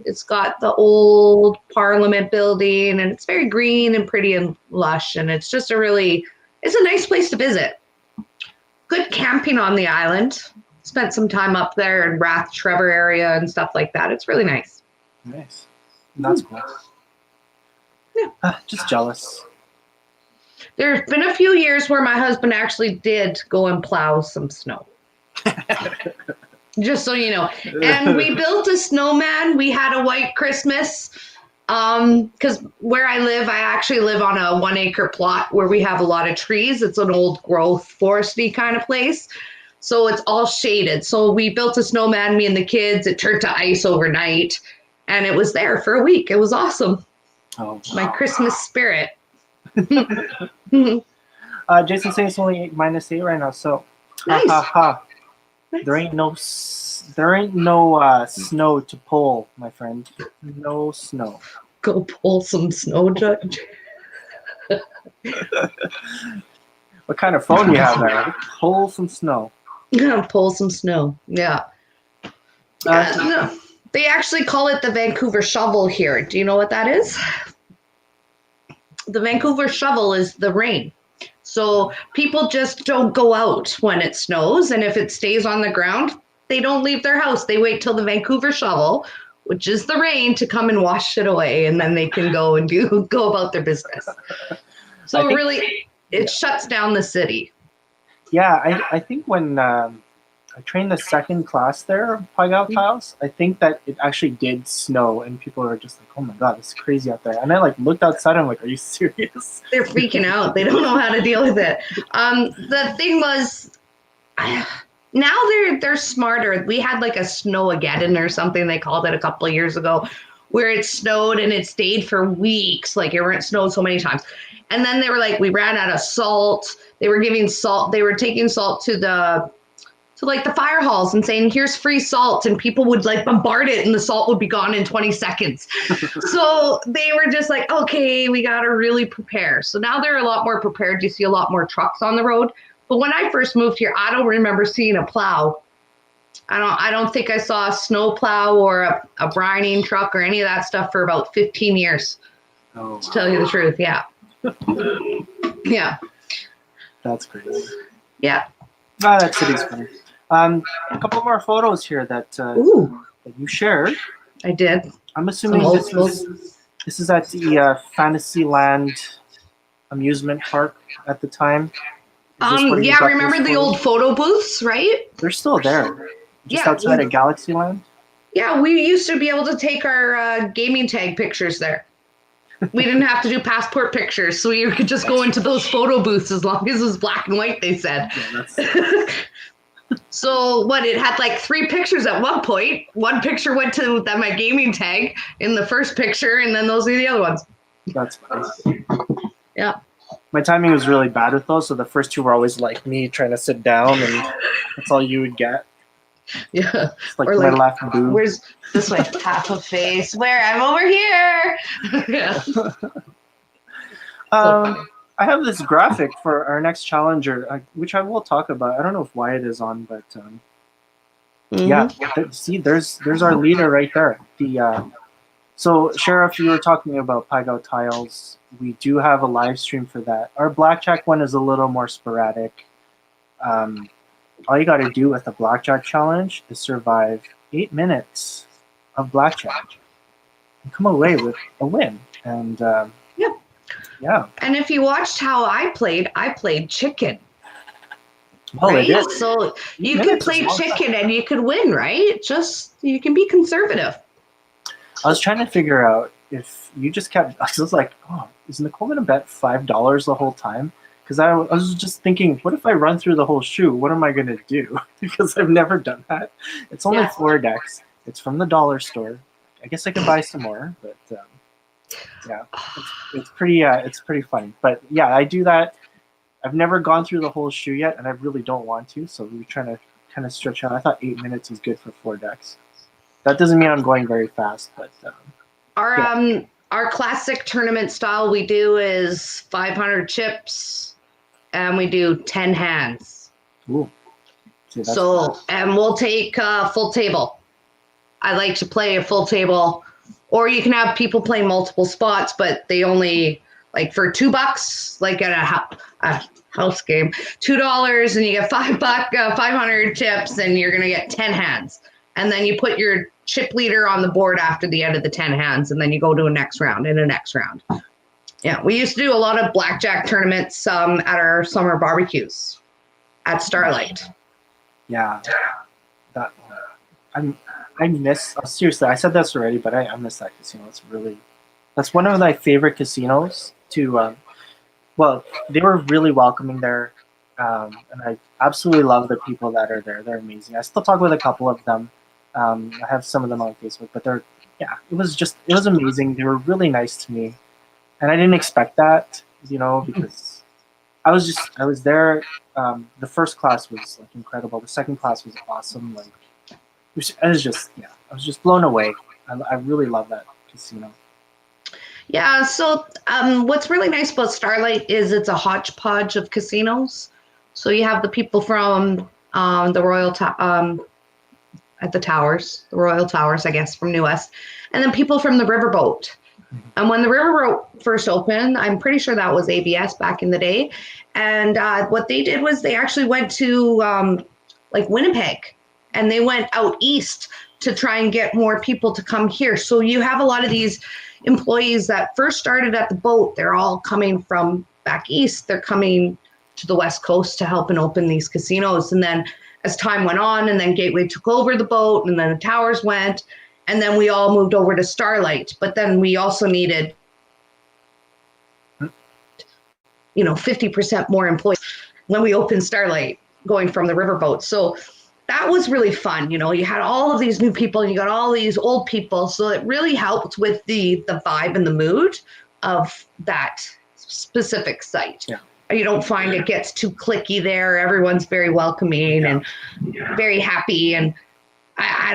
It's got the old Parliament building, and it's very green and pretty and lush. And it's just it's a nice place to visit. Good camping on the island. Spent some time up there in Rath Trevor area and stuff like that. It's really nice. Nice. That's cool. Yeah. Just jealous. There's been a few years where my husband actually did go and plow some snow. Just so you know. And we built a snowman. We had a white Christmas. Because where I live, I actually live on a 1 acre plot where we have a lot of trees. It's an old growth foresty kind of place. So it's all shaded. So we built a snowman, me and the kids. It turned to ice overnight. And it was there for a week. It was awesome. Oh, My Christmas spirit. Jason saying it's only -8 right now, so Nice. Nice. There ain't no snow to pull, my friend. No snow. Go pull some snow, Judge. What kind of phone you have there? Pull some snow. Pull some snow. Yeah. No. They actually call it the Vancouver Shovel here. Do you know what that is? The Vancouver Shovel is the rain. So people just don't go out when it snows, and if it stays on the ground, they don't leave their house. They wait till the Vancouver Shovel, which is the rain, to come and wash it away, and then they can go and go about their business. So it shuts down the city. Yeah, I think when I I trained the second class there of Pygao tiles. I think that it actually did snow, and people were just like, "Oh my god, it's crazy out there." And I like looked outside. And I'm like, "Are you serious?" They're freaking out. They don't know how to deal with it. The thing was, now they're smarter. We had like a snow-ageddon or something they called it a couple of years ago, where it snowed and it stayed for weeks. Like it snowed so many times, and then they were like, we ran out of salt. They were giving salt. They were taking salt to like the fire halls and saying, here's free salt, and people would like bombard it and the salt would be gone in 20 seconds. So they were just like, okay, we got to really prepare. So now they're a lot more prepared. You see a lot more trucks on the road. But when I first moved here, I don't remember seeing a plow. I don't think I saw a snow plow or a brining truck or any of that stuff for about 15 years. Oh, wow. To tell you the truth. Yeah. Yeah. That's crazy. Yeah. That city's funny. A couple more photos here that you shared. I did. I'm assuming this is at the Fantasyland amusement park at the time. Yeah, remember the old photo booths, right? They're still there. Just outside of Galaxyland. Yeah, we used to be able to take our gaming tag pictures there. We didn't have to do passport pictures, so you could just go into those photo booths as long as it was black and white, they said. Yeah, So it had like 3 pictures at one point. One picture went to my gaming tag in the first picture, and then those are the other ones. that's funny. Yeah. My timing was really bad with those, so the first 2 were always like me trying to sit down, and that's all you would get. Yeah. It's like my left boob. Where's this way? Half a face. Where? I'm over here. Yeah. I have this graphic for our next challenger, which I will talk about. I don't know if Wyatt is on, but yeah. See, there's our leader right there. So Sheriff, you were talking about Pygao tiles. We do have a live stream for that. Our Blackjack one is a little more sporadic. All you got to do with the Blackjack challenge is survive 8 minutes of Blackjack and come away with a win. And yeah. And if you watched how I played chicken. Oh, right? it is. So you can play chicken and you could win, right? Just you can be conservative. I was trying to figure out if you just kept. I was like, oh, is Nicole going to bet $5 the whole time? Because I was just thinking, what if I run through the whole shoe? What am I going to do? Because I've never done that. It's only 4 decks. It's from the dollar store. I guess I could buy some more, but yeah, it's pretty funny. But yeah, I do that. I've never gone through the whole shoe yet, and I really don't want to. So we're trying to kind of stretch out. I thought 8 minutes is good for 4 decks. That doesn't mean I'm going very fast, but our classic tournament style we do is 500 chips, and we do 10 hands. Ooh. See, and we'll take full table. I like to play a full table, or you can have people play multiple spots, but they only like for $2, like at a house game, $2, and you get $500 chips, and you're gonna get 10 hands, and then you put your chip leader on the board after the end of the 10 hands, and then you go to a next round and a next round. Yeah, we used to do a lot of blackjack tournaments at our summer barbecues at Starlight. Yeah, that I miss seriously. I said this already, but I miss that casino. That's one of my favorite casinos. Well, they were really welcoming there, and I absolutely love the people that are there. They're amazing. I still talk with a couple of them. I have some of them on Facebook, but it was amazing. They were really nice to me, and I didn't expect that, because I was there. The first class was like incredible. The second class was awesome. Like I was just blown away. I really love that casino. Yeah. So what's really nice about Starlight is it's a hodgepodge of casinos. So you have the people from the Royal at the Towers, the Royal Towers, I guess, from New West, and then people from the Riverboat. And when the Riverboat first opened, I'm pretty sure that was ABS back in the day. And what they did was they actually went to like Winnipeg, and they went out east to try and get more people to come here. So you have a lot of these employees that first started at the boat. They're all coming from back east. They're coming to the West Coast to help and open these casinos. And then as time went on, and then Gateway took over the boat, and then the towers went, and then we all moved over to Starlight. But then we also needed, 50% more employees when we opened Starlight, going from the riverboat. So that was really fun. You had all of these new people, and you got all these old people. So it really helped with the vibe and the mood of that specific site. Yeah. You don't find it gets too cliquey there. Everyone's very welcoming and very happy. And I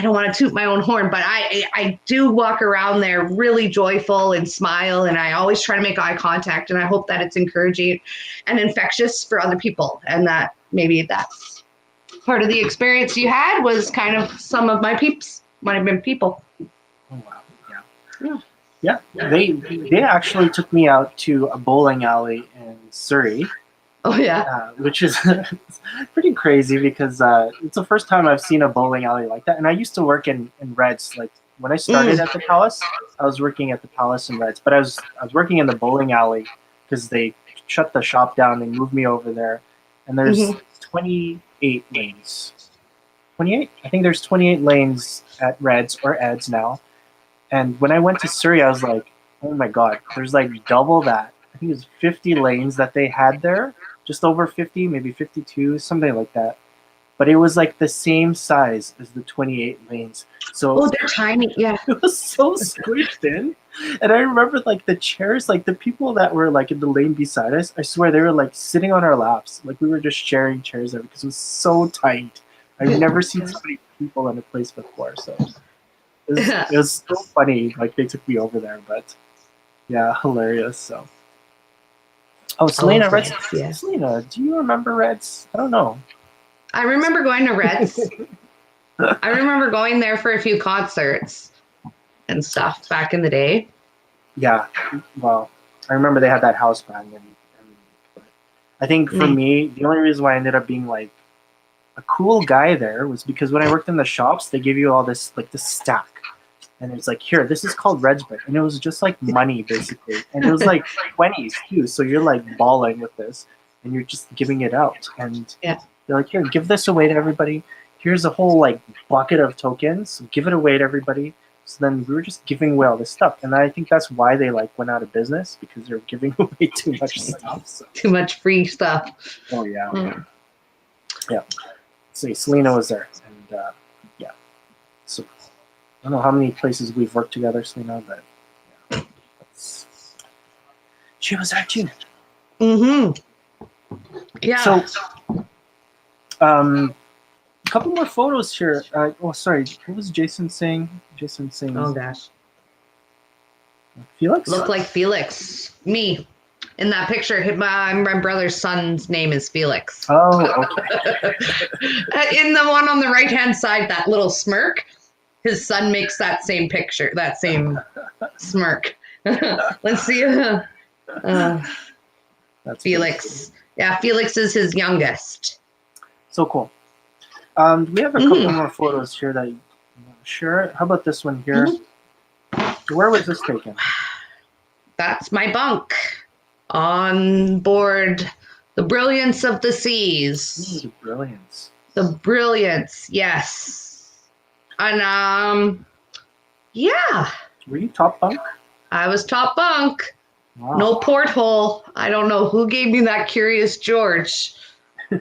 don't want to toot my own horn, but I do walk around there really joyful and smile. And I always try to make eye contact. And I hope that it's encouraging and infectious for other people. And that maybe that's part of the experience you had was kind of some of my peeps might have been people. Oh, wow. Yeah. They actually took me out to a bowling alley in Surrey. Oh, yeah. Which is pretty crazy because it's the first time I've seen a bowling alley like that. And I used to work in Reds. Like when I started at the Palace, I was working at the Palace in Reds. But I was working in the bowling alley because they shut the shop down and moved me over there. And there's 28 lanes. 28? I think there's 28 lanes at Reds or Eds now. And when I went to Surrey, I was like, oh my God, there's like double that. I think it was 50 lanes that they had there. Just over 50, maybe 52, something like that. But it was like the same size as the 28 lanes. So they're tiny, yeah. It was so squished in. And I remember like the chairs, like the people that were like in the lane beside us, I swear they were like sitting on our laps. Like we were just sharing chairs there because it was so tight. I've never seen so many people in a place before. So it was so funny. Like they took me over there, but yeah, hilarious. So. Oh, Selena, Reds. Yeah. Selena, do you remember Reds? I don't know. I remember going to Reds. I remember going there for a few concerts and stuff back in the day. Yeah, well, I remember they had that house band, and I think for me, the only reason why I ended up being like a cool guy there was because when I worked in the shops, they give you all this like this stack. And it's like, here, this is called Reds Bread. And it was just like money, basically. And it was like 20s, too. So you're like balling with this. And you're just giving it out. And they're like, here, give this away to everybody. Here's a whole like bucket of tokens. Give it away to everybody. So then we were just giving away all this stuff. And I think that's why they like went out of business. Because they're giving away too much stuff. So. Too much free stuff. Oh, yeah. Yeah. See, Selena was there. And yeah. So. I don't know how many places we've worked together, Selena, but yeah, she was there too. Yeah. So, a couple more photos here. Sorry. What was Jason saying? Jason saying. Oh gosh. Felix? Looked like Felix. Me. In that picture, my brother's son's name is Felix. Oh, okay. In the one on the right-hand side, that little smirk. His son makes that same picture, that same smirk. Let's see. That's Felix. Yeah, Felix is his youngest. So cool. We have a couple more photos here that you want to share. How about this one here? Where was this taken? That's my bunk on board the Brilliance of the Seas. Ooh, the Brilliance. The Brilliance, yes. And yeah. Were you top bunk? I was top bunk. Wow. No porthole. I don't know who gave me that Curious George. I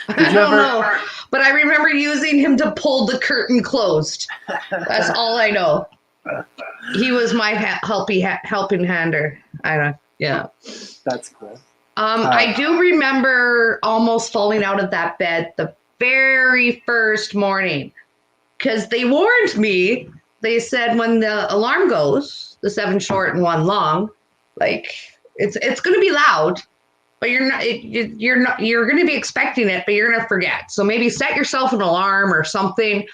don't know. But I remember using him to pull the curtain closed. That's all I know. He was my helping hander. Yeah. That's cool. I do remember almost falling out of that bed the very first morning. Because they warned me, they said when the alarm goes, the 7 short and 1 long, like it's going to be loud, but you're going to be expecting it, but you're going to forget. So maybe set yourself an alarm or something.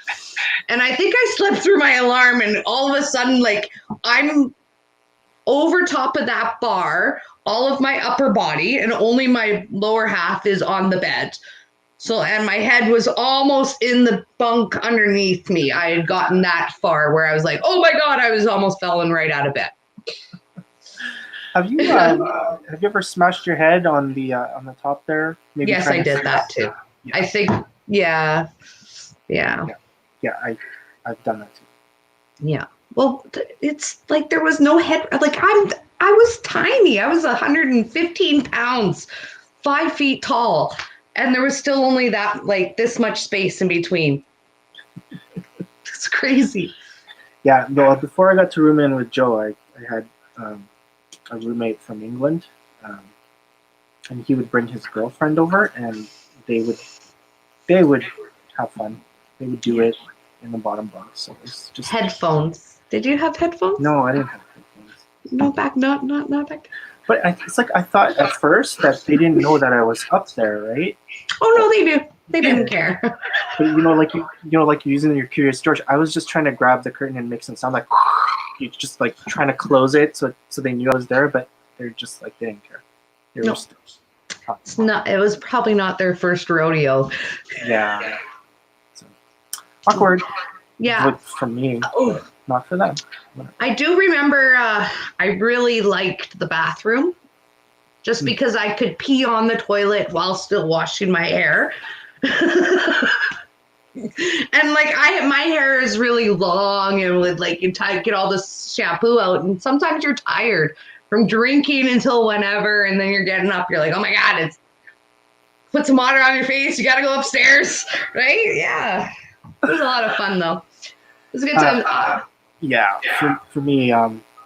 And I think I slept through my alarm, and all of a sudden, like I'm over top of that bar, all of my upper body, and only my lower half is on the bed. So, and my head was almost in the bunk underneath me. I had gotten that far where I was like, oh my God, I was almost falling right out of bed. Have you ever smashed your head on the top there? Maybe yes, I did that too. Yeah. I think, yeah. Yeah, I've done that too. Yeah. Well, it's like there was no head. Like I was tiny. I was 115 pounds, 5 feet tall, and there was still only that like this much space in between. It's crazy. Yeah, no. Before I got to room in with Joe, I had a roommate from England, and he would bring his girlfriend over, and they would have fun. They would do it in the bottom bunk. So it's just Headphones. Did you have headphones? no, I didn't have headphones. No back. Not back. But it's like I thought at first that they didn't know that I was up there, right? Oh no, they do. They didn't care. But like like using your Curious George, I was just trying to grab the curtain and make some sound like you just like trying to close it so they knew I was there, but they're just like they didn't care. They were No. just It's not. It was probably not their first rodeo. yeah. So, awkward. Yeah. For me, Oh. but not for them. I do remember I really liked the bathroom just because I could pee on the toilet while still washing my hair. And like my hair is really long and with like you get all this shampoo out and sometimes you're tired from drinking until whenever and then you're getting up, you're like, oh my God, put some water on your face, you gotta go upstairs, right? Yeah. It was a lot of fun though. It was a good time. Yeah, for me,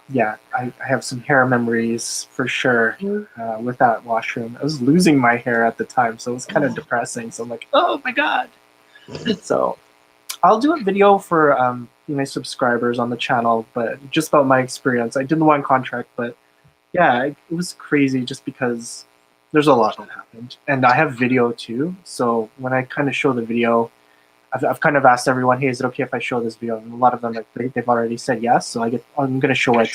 yeah, I have some hair memories for sure with that washroom. I was losing my hair at the time, so it was kind of depressing. So I'm like, oh my God. So I'll do a video for my subscribers on the channel, but just about my experience. I did the one contract, but yeah, it was crazy just because there's a lot that happened. And I have video too, so when I kind of show the video, I've kind of asked everyone, hey, is it okay if I show this video? And a lot of them, they've already said yes, so I'm going to show it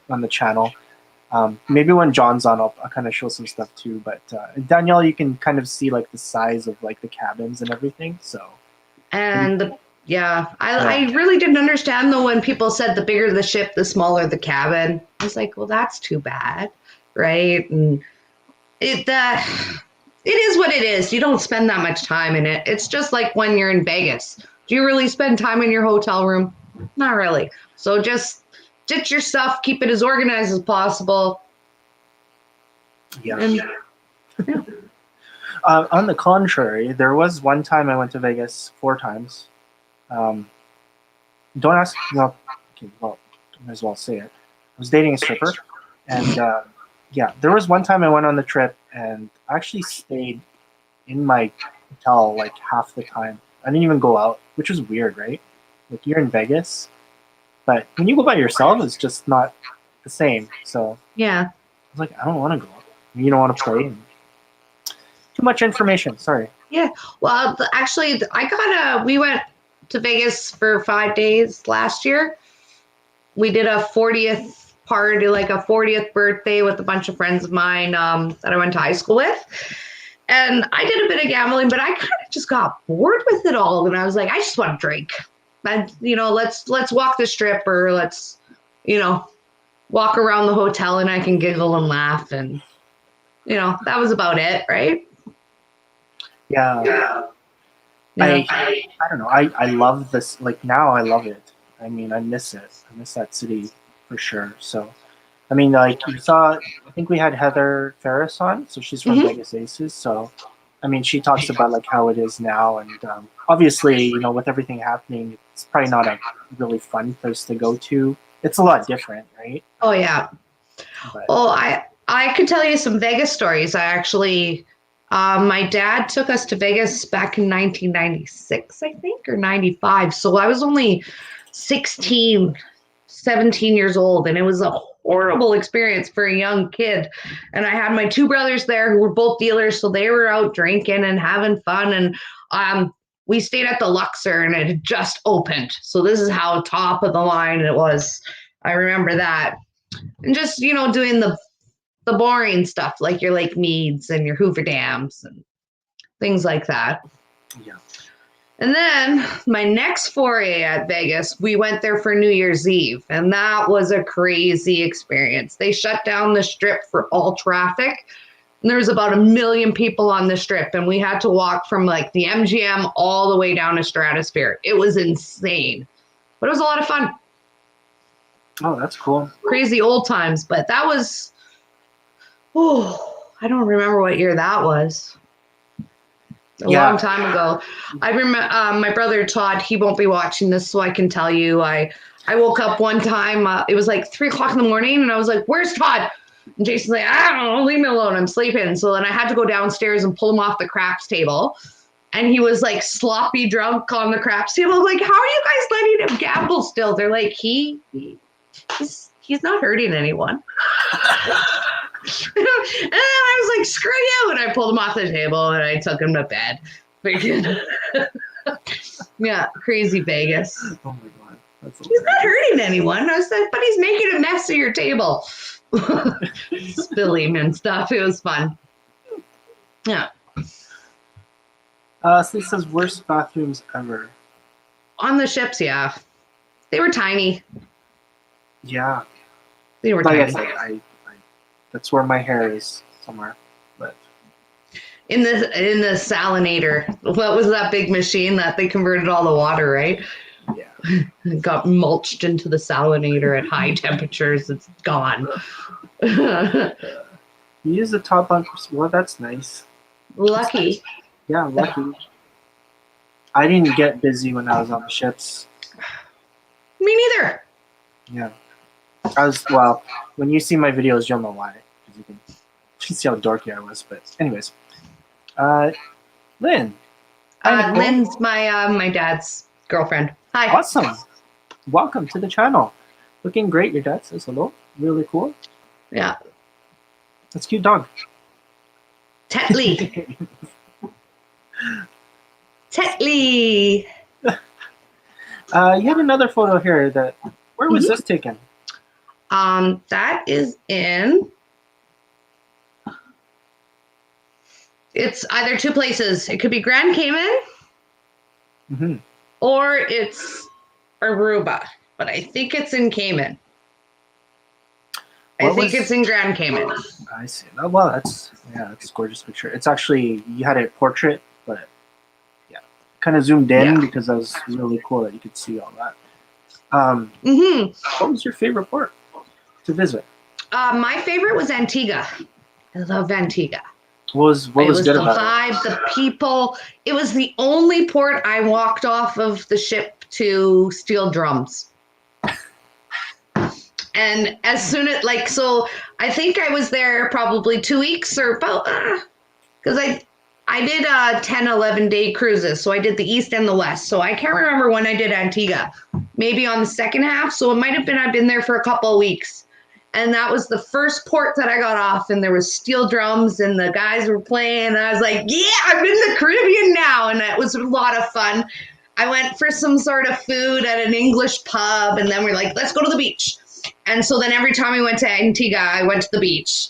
on the channel. Maybe when John's on, I'll kind of show some stuff too. But Danielle, you can kind of see like the size of like the cabins and everything. So. And I really didn't understand though when people said the bigger the ship, the smaller the cabin. I was like, well, that's too bad, right? And it is what it is. You don't spend that much time in it. It's just like when you're in Vegas. Do you really spend time in your hotel room? Not really. So just ditch your stuff, keep it as organized as possible. Yeah. And, yeah. On the contrary, there was one time I went to Vegas 4 times. Don't ask. No, okay, well, I might as well say it. I was dating a stripper, and yeah, there was one time I went on the trip, and I actually stayed in my hotel like half the time. I didn't even go out, which was weird, right? Like you're in Vegas, but when you go by yourself, it's just not the same. So Yeah. I was like, I don't want to go out. You don't want to play. Too much information. Sorry. Yeah. Well, actually, we went to Vegas for 5 days last year. We did a 40th party, like a 40th birthday with a bunch of friends of mine that I went to high school with. And I did a bit of gambling, but I kind of just got bored with it all. And I was like, I just want to drink. And, let's walk the strip or let's, walk around the hotel and I can giggle and laugh. And, that was about it, right? Yeah. I don't know. I love this. Like now I love it. I mean, I miss it. I miss that city for sure. So, I mean, like you saw, I think we had Heather Ferris on. So she's from Vegas Aces. So, I mean, she talks about like how it is now. And obviously, with everything happening, it's probably not a really fun place to go to. It's a lot different, right? Oh, yeah. But, I could tell you some Vegas stories. I actually... my dad took us to Vegas back in 1996, I think, or 95. So I was only 16, 17 years old, and it was a horrible experience for a young kid. And I had my 2 brothers there who were both dealers, so they were out drinking and having fun. And we stayed at the Luxor, and it had just opened. So this is how top of the line it was. I remember that. And just, doing the boring stuff like your Lake Meads and your Hoover Dams and things like that. Yeah. And then my next foray at Vegas, we went there for New Year's Eve, and that was a crazy experience. They shut down the strip for all traffic, And there was about 1 million people on the strip, and we had to walk from like the MGM all the way down to Stratosphere. It was insane, but it was a lot of fun. Oh, that's cool. Crazy old times, but that was, I don't remember what year that was. A long time ago. I remember my brother Todd, he won't be watching this, so I can tell you, I woke up one time, it was like 3 o'clock in the morning, and I was like, where's Todd? And Jason's like, I don't know, leave me alone, I'm sleeping. So then I had to go downstairs and pull him off the craps table. And he was like sloppy drunk on the craps table. I'm like, how are you guys letting him gamble still? They're like, he's not hurting anyone. And I was like, screw you. And I pulled him off the table and I took him to bed. Yeah, crazy Vegas. Oh my God. He's not hurting anyone. I said, but he's making a mess of your table. Spilling and stuff. It was fun. Yeah. So this says worst bathrooms ever. On the ships, yeah. They were tiny. Yeah. They were like tiny. I said, I that's where my hair is somewhere. But In the salinator. What was that big machine that they converted all the water, right? yeah. It got mulched into the salinator at high temperatures. It's gone. You use the top bunk. Well, that's nice. Lucky. Yeah, lucky. I didn't get busy when I was on the ships. Me neither. Yeah. When you see my videos, you'll know why. 'Cause you can see how dorky I was. But anyways. Lynn. Hi, Nicole. Lynn's my dad's girlfriend. Hi. Awesome. Welcome to the channel. Looking great. Your dad says hello. Really cool. Yeah. That's a cute dog. Tetley. Tetley. You had another photo here where was this taken? That is in. It's either 2 places. It could be Grand Cayman, or it's Aruba. But I think it's in Cayman. I think it's in Grand Cayman. I see. Oh, well, that's a gorgeous picture. It's actually, you had it portrait, but yeah, kind of zoomed in because that was really cool that you could see all that. What was your favorite port to visit? My favorite was Antigua. I love Antigua. What was good about the vibe, the people. It was the only port I walked off of the ship to steal drums. And as soon as, so I think I was there probably 2 weeks or about, because I did 10, 11-day cruises. So I did the East and the West. So I can't remember when I did Antigua, maybe on the second half. So it might have been, I've been there for a couple of weeks. And that was the first port that I got off, and there was steel drums and the guys were playing. And I was like, yeah, I'm in the Caribbean now. And it was a lot of fun. I went for some sort of food at an English pub, and then we're like, let's go to the beach. And so then every time we went to Antigua, I went to the beach.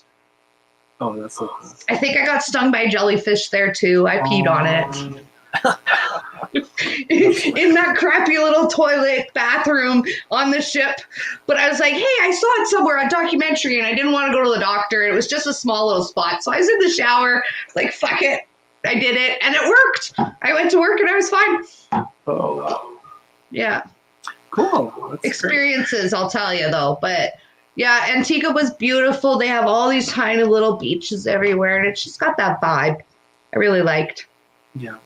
Oh, that's so cool. I think I got stung by jellyfish there too. I peed on it. In that crappy little toilet bathroom on the ship. But I was like, hey, I saw it somewhere on documentary and I didn't want to go to the doctor. It was just a small little spot. So I was in the shower, like, fuck it. I did it and it worked. I went to work and I was fine. Oh, wow. Yeah. Cool. That's experiences, great. I'll tell you though. But yeah, Antigua was beautiful. They have all these tiny little beaches everywhere and it's just got that vibe I really liked. Yeah.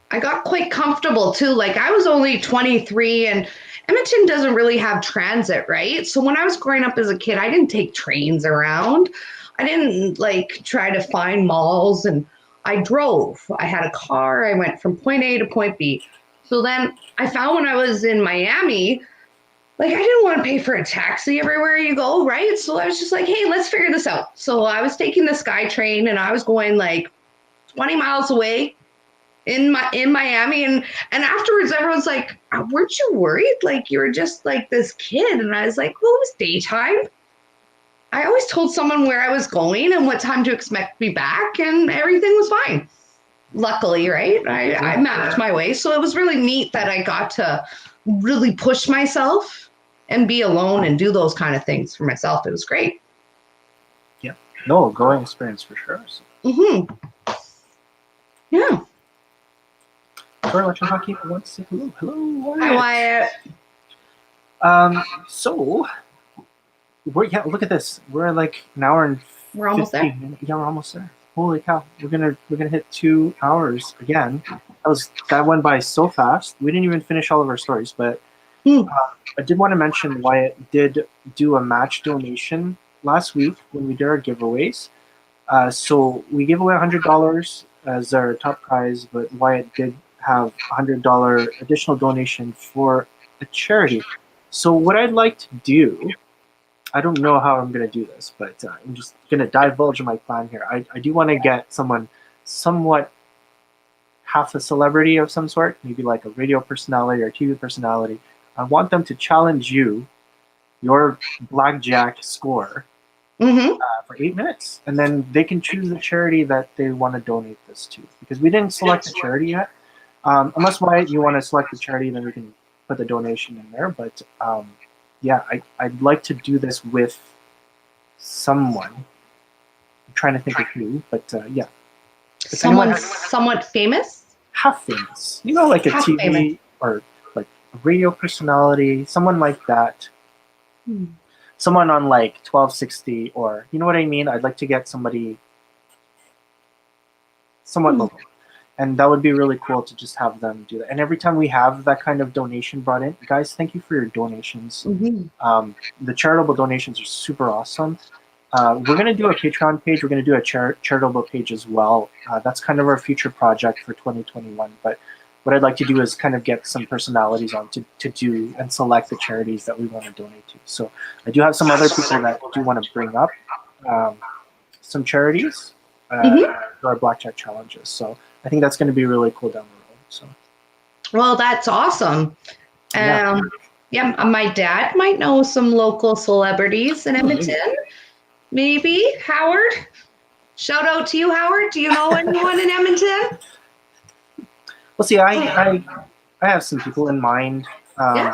I got quite comfortable too. Like I was only 23 and Edmonton doesn't really have transit, right? So when I was growing up as a kid, I didn't take trains around. I didn't try to find malls, and I drove. I had a car. I went from point A to point B. So then I found when I was in Miami, I didn't want to pay for a taxi everywhere you go, right? So I was just like, hey, let's figure this out. So I was taking the SkyTrain and I was going 20 miles away in Miami. And afterwards, everyone's like, weren't you worried? You were just this kid. And I was like, well, it was daytime. I always told someone where I was going and what time to expect me back, and everything was fine. Luckily, right? I mapped my way. So it was really neat that I got to really push myself and be alone and do those kind of things for myself. It was great. Yeah. No, growing experience for sure. So, Yeah. sorry, watching hockey. I want to say hello. Hello, Hi, Wyatt. Wyatt. So look at this. We're like an hour and We're almost there. Yeah, we're almost there. Holy cow! We're gonna hit 2 hours again. That went by so fast. We didn't even finish all of our stories, but I did want to mention Wyatt did do a match donation last week when we did our giveaways. So we gave away $100 as our top prize, but Wyatt did have $100 additional donation for a charity. So what I'd like to do, I don't know how I'm going to do this, but I'm just going to divulge my plan here. I do want to get someone somewhat half a celebrity of some sort, maybe like a radio personality or a TV personality. I want them to challenge your Blackjack score for 8 minutes, and then they can choose the charity that they want to donate this to, because we didn't select the charity yet. Unless Wyatt, you want to select the charity, then we can put the donation in there. But yeah, I'd like to do this with someone. I'm trying to think of who, but yeah. Someone somewhat famous? Half famous. You know, like a TV famous. Or like a radio personality, someone like that. Someone on like 1260, or you know what I mean? I'd like to get somebody somewhat local. And that would be really cool to just have them do that. And every time we have that kind of donation brought in, guys, thank you for your donations. The charitable donations are super awesome. We're going to do a Patreon page. We're going to do a charitable page as well. That's kind of our future project for 2021. But what I'd like to do is kind of get some personalities on to do and select the charities that we want to donate to. So I do have some other people that do want to bring up some charities for our Blackjack challenges. So I think that's going to be really cool down the road. So, well, that's awesome. Yeah, my dad might know some local celebrities in Edmonton. Maybe Howard. Shout out to you, Howard. Do you know anyone in Edmonton? Well, see, I have some people in mind, but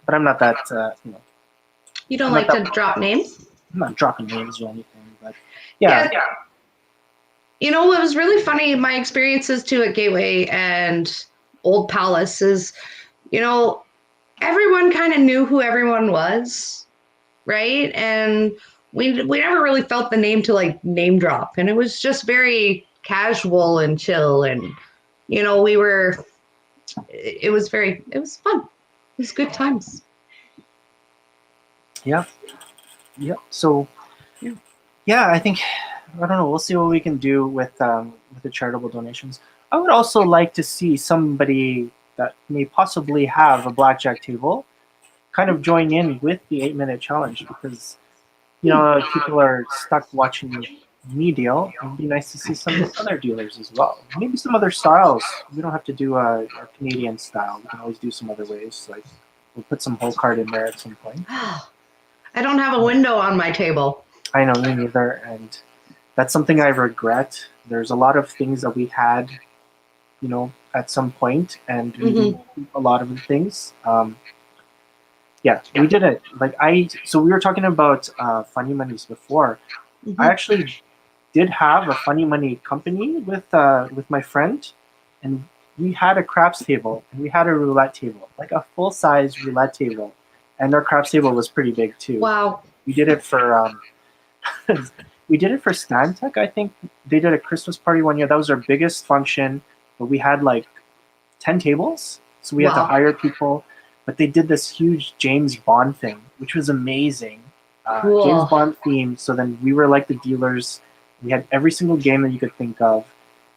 I'm not that. You don't like to drop names? I'm not dropping names or anything, but yeah. You know, it was really funny. My experiences too at Gateway and Old Palace is, you know, everyone kind of knew who everyone was, right? And we never really felt the name to like name drop, and it was just very casual and chill, and you know, it was fun. It was good times. Yeah. So yeah, I think, I don't know, we'll see what we can do with the charitable donations. I would also like to see somebody that may possibly have a blackjack table kind of join in with the 8-minute challenge, because you know, people are stuck watching me deal. It'd be nice to see some other dealers as well. Maybe some other styles. We don't have to do a Canadian style. We can always do some other ways. Like we'll put some whole card in there at some point. I don't have a window on my table. I know, me neither, and that's something I regret. There's a lot of things that we had, you know, at some point, and we did a lot of the things. Yeah, we did it. So we were talking about funny monies before. I actually did have a funny money company with my friend, and we had a craps table and we had a roulette table, like a full size roulette table, and our craps table was pretty big too. Wow. We did it for we did it for Stantec. I think they did a Christmas party one year. That was our biggest function, but we had like 10 tables, so we had to hire people. But they did this huge James Bond thing, which was amazing. Cool. James Bond theme. So then we were like the dealers. We had every single game that you could think of.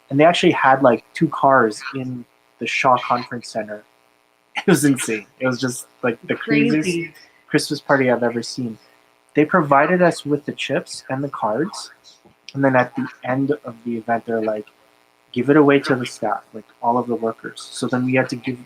And they actually had like 2 cars in the Shaw Conference Center. It was insane. It was just like the craziest Christmas party I've ever seen. They provided us with the chips and the cards. And then at the end of the event, they're like, give it away to the staff, like all of the workers. So then we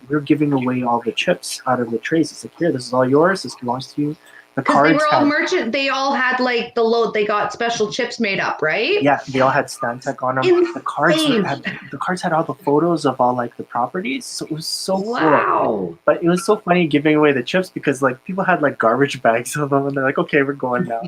were giving away all the chips out of the trays. It's like, here, this is all yours. This belongs to you. The Because they cards were all had, merchant. They all had like the load. They got special chips made up, right? yeah, they all had Stantec on them. Insane. The cards had all the photos of all like the properties, so it was so cool. Wow. But it was so funny giving away the chips because like people had like garbage bags of them, and they're like, "Okay, we're going now."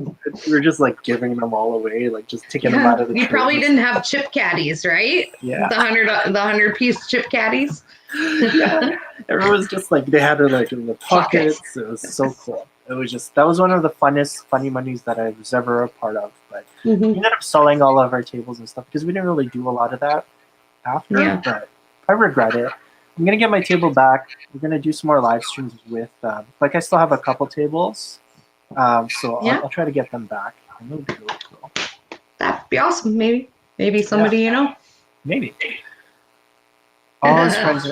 We were just like giving them all away, like just taking them out of the. You probably trays. didn't have chip caddies, right? Yeah. The 100-piece chip caddies. Yeah, everyone was just like they had it like in the pockets. It was so cool. It was just that was one of the funnest funny monies that I was ever a part of. But we ended up selling all of our tables and stuff because we didn't really do a lot of that after. Yeah. But I regret it. I'm gonna get my table back. We're gonna do some more live streams with like I still have a couple tables, so I'll try to get them back. I know it'd be really cool. That'd be awesome. Maybe somebody you know. Maybe. All his friends.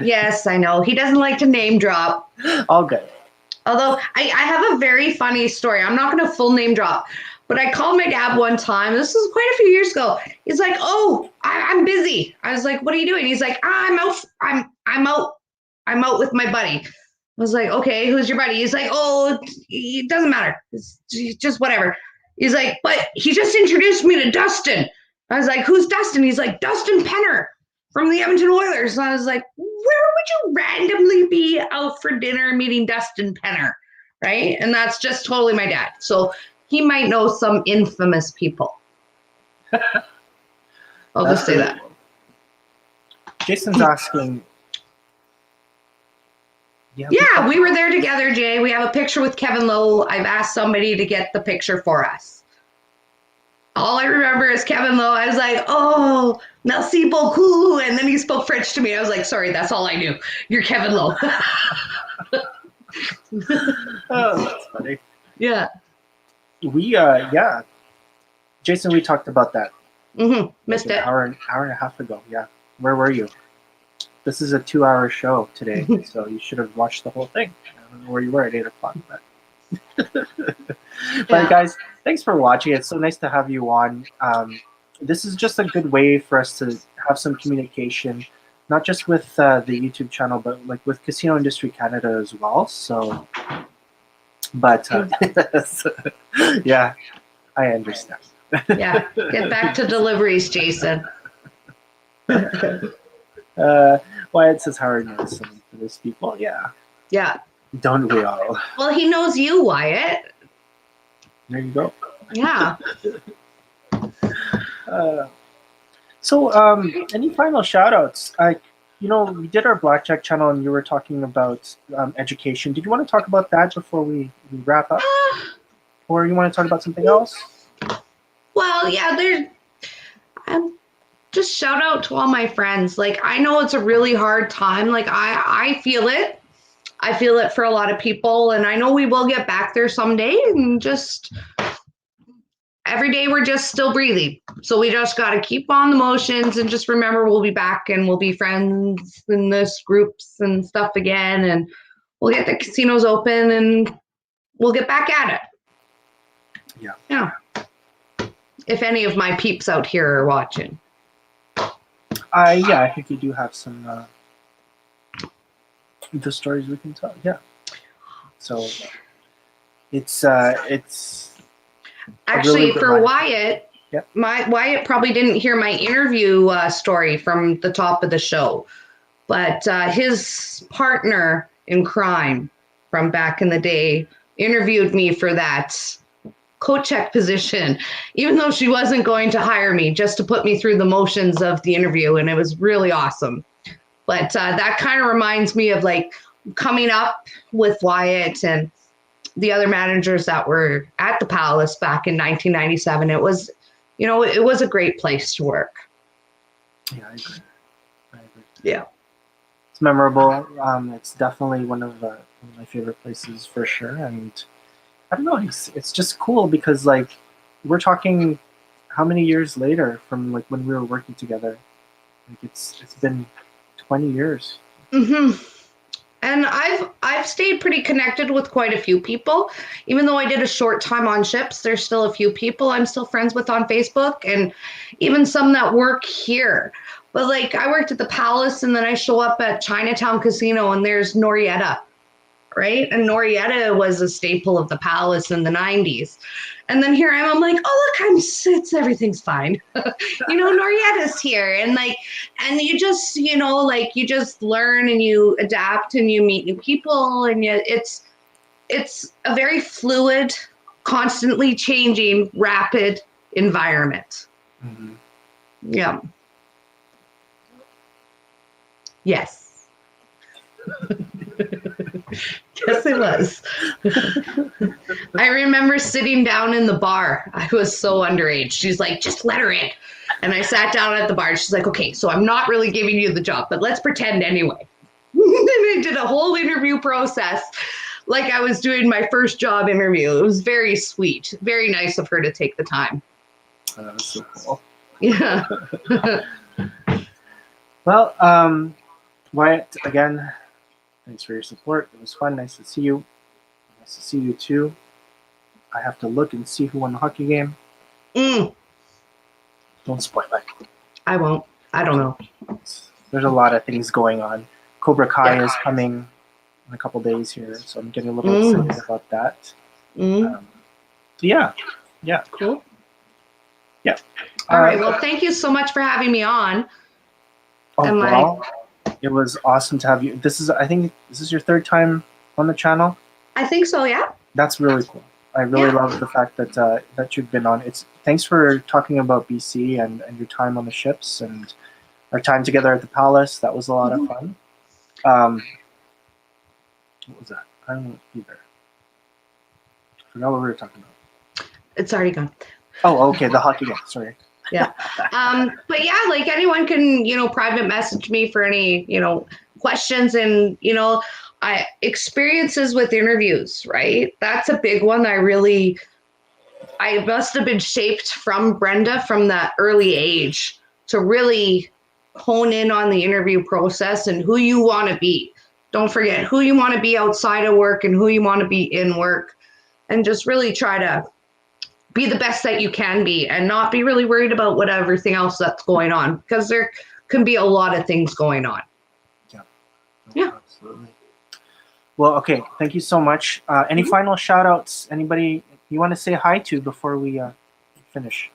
Yes, I know. He doesn't like to name drop. All good. Although I have a very funny story. I'm not going to full name drop, but I called my dad one time. This was quite a few years ago. He's like, "Oh, I'm busy." I was like, "What are you doing?" He's like, "I'm out. I'm out with my buddy." I was like, "Okay, who's your buddy?" He's like, "Oh, it doesn't matter. It's just whatever." He's like, "But he just introduced me to Dustin." I was like, "Who's Dustin?" He's like, "Dustin Penner from the Edmonton Oilers." And I was like, "Where would you randomly be out for dinner meeting Dustin Penner?" Right? And that's just totally my dad. So he might know some infamous people. I'll just say that. Jason's asking. Yeah, we were there together, Jay. We have a picture with Kevin Lowe. I've asked somebody to get the picture for us. All I remember is Kevin Lowe. I was like, "Oh, merci beaucoup." And then he spoke French to me. I was like, "Sorry, that's all I knew. You're Kevin Lowe." Oh, that's funny. Yeah. Jason, we talked about that. Missed it. An hour and a half ago. Yeah. Where were you? This is a 2-hour show today, so you should have watched the whole thing. I don't know where you were at 8 o'clock, but guys, thanks for watching. It's so nice to have you on. This is just a good way for us to have some communication, not just with the YouTube channel, but like with Casino Industry Canada as well. So, but yeah, I understand. Yeah, get back to deliveries, Jason. Wyatt says Howard knows some for those people. Yeah. Yeah. Don't we all? Well, he knows you, Wyatt. There you go. Yeah. So, any final shout outs? We did our Blackjack channel and you were talking about education. Did you want to talk about that before we wrap up? Or you want to talk about something else? Well, yeah, just shout out to all my friends. Like, I know it's a really hard time. Like, I feel it. I feel it for a lot of people, and I know we will get back there someday, and just every day we're just still breathing. So we just got to keep on the motions and just remember we'll be back and we'll be friends in this groups and stuff again, and we'll get the casinos open and we'll get back at it. Yeah. If any of my peeps out here are watching. I think you do have some the stories we can tell. Yeah. So it's actually really for Wyatt. Yep. Wyatt probably didn't hear my interview story from the top of the show, but his partner in crime from back in the day interviewed me for that coat check position, even though she wasn't going to hire me, just to put me through the motions of the interview, and it was really awesome. But that kind of reminds me of like coming up with Wyatt and the other managers that were at the Palace back in 1997. It was, it was a great place to work. Yeah, I agree. Yeah. It's memorable. It's definitely one of my favorite places for sure. And I don't know, it's just cool because like we're talking how many years later from like when we were working together. Like it's been 20 years. Mm-hmm. And I've stayed pretty connected with quite a few people. Even though I did a short time on ships, there's still a few people I'm still friends with on Facebook, and even some that work here. But like I worked at the Palace, and then I show up at Chinatown Casino and there's Norietta. right? And Norietta was a staple of the Palace in the 90s. And then here I'm like, oh, look, everything's fine. Norietta's here. And you just, you just learn and you adapt and you meet new people. And it's a very fluid, constantly changing, rapid environment. Mm-hmm. Yeah. Yes. Yes, it was. I remember sitting down in the bar. I was so underage. She's like, just let her in. And I sat down at the bar. She's like, okay, so I'm not really giving you the job, but let's pretend anyway. And I did a whole interview process like I was doing my first job interview. It was very sweet. Very nice of her to take the time. Oh, that was so cool. Yeah. Well, Wyatt, again, thanks for your support. It was fun. Nice to see you. Nice to see you too. I have to look and see who won the hockey game. Don't spoil it. I won't. I don't know. There's a lot of things going on. Cobra Kai is coming in a couple days here, so I'm getting a little excited about that. Yeah. Cool. Yeah. All right. Well, thank you so much for having me on. It was awesome to have you. I think this is your third time on the channel. I think so. Yeah. That's really cool. I really love the fact that that you've been on. Thanks for talking about BC and your time on the ships and our time together at the Palace. That was a lot of fun. What was that? I don't know either. I forgot what we were talking about. It's already gone. Oh, okay. The hockey game. Sorry. Yeah. But yeah, like anyone can, private message me for any, questions and, experiences with interviews, right? That's a big one. I must have been shaped from Brenda from that early age to really hone in on the interview process and who you want to be. Don't forget who you want to be outside of work and who you want to be in work, and just really try to be the best that you can be and not be really worried about everything else that's going on, because there can be a lot of things going on. Yeah. Absolutely. Well, okay. Thank you so much. Any final shout outs? Anybody you want to say hi to before we finish?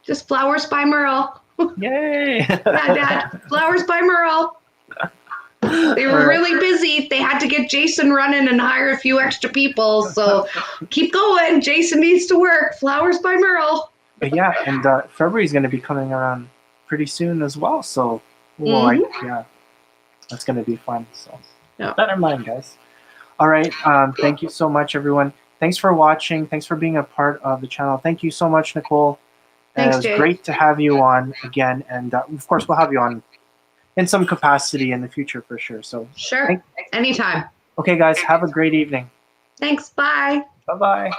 Just Flowers by Merle. Yay. Yeah, Dad. Flowers by Merle. They were really busy. They had to get Jason running and hire a few extra people. So keep going. Jason needs to work. Flowers by Merle. Yeah, and February is going to be coming around pretty soon as well. So, that's going to be fun. So, better mind, guys. All right. Thank you so much, everyone. Thanks for watching. Thanks for being a part of the channel. Thank you so much, Nicole. Thanks, it was Jay. great to have you on again. And, of course, we'll have you on in some capacity in the future for sure. So sure. Anytime. Okay, guys, have a great evening. Thanks. Bye. Bye-bye.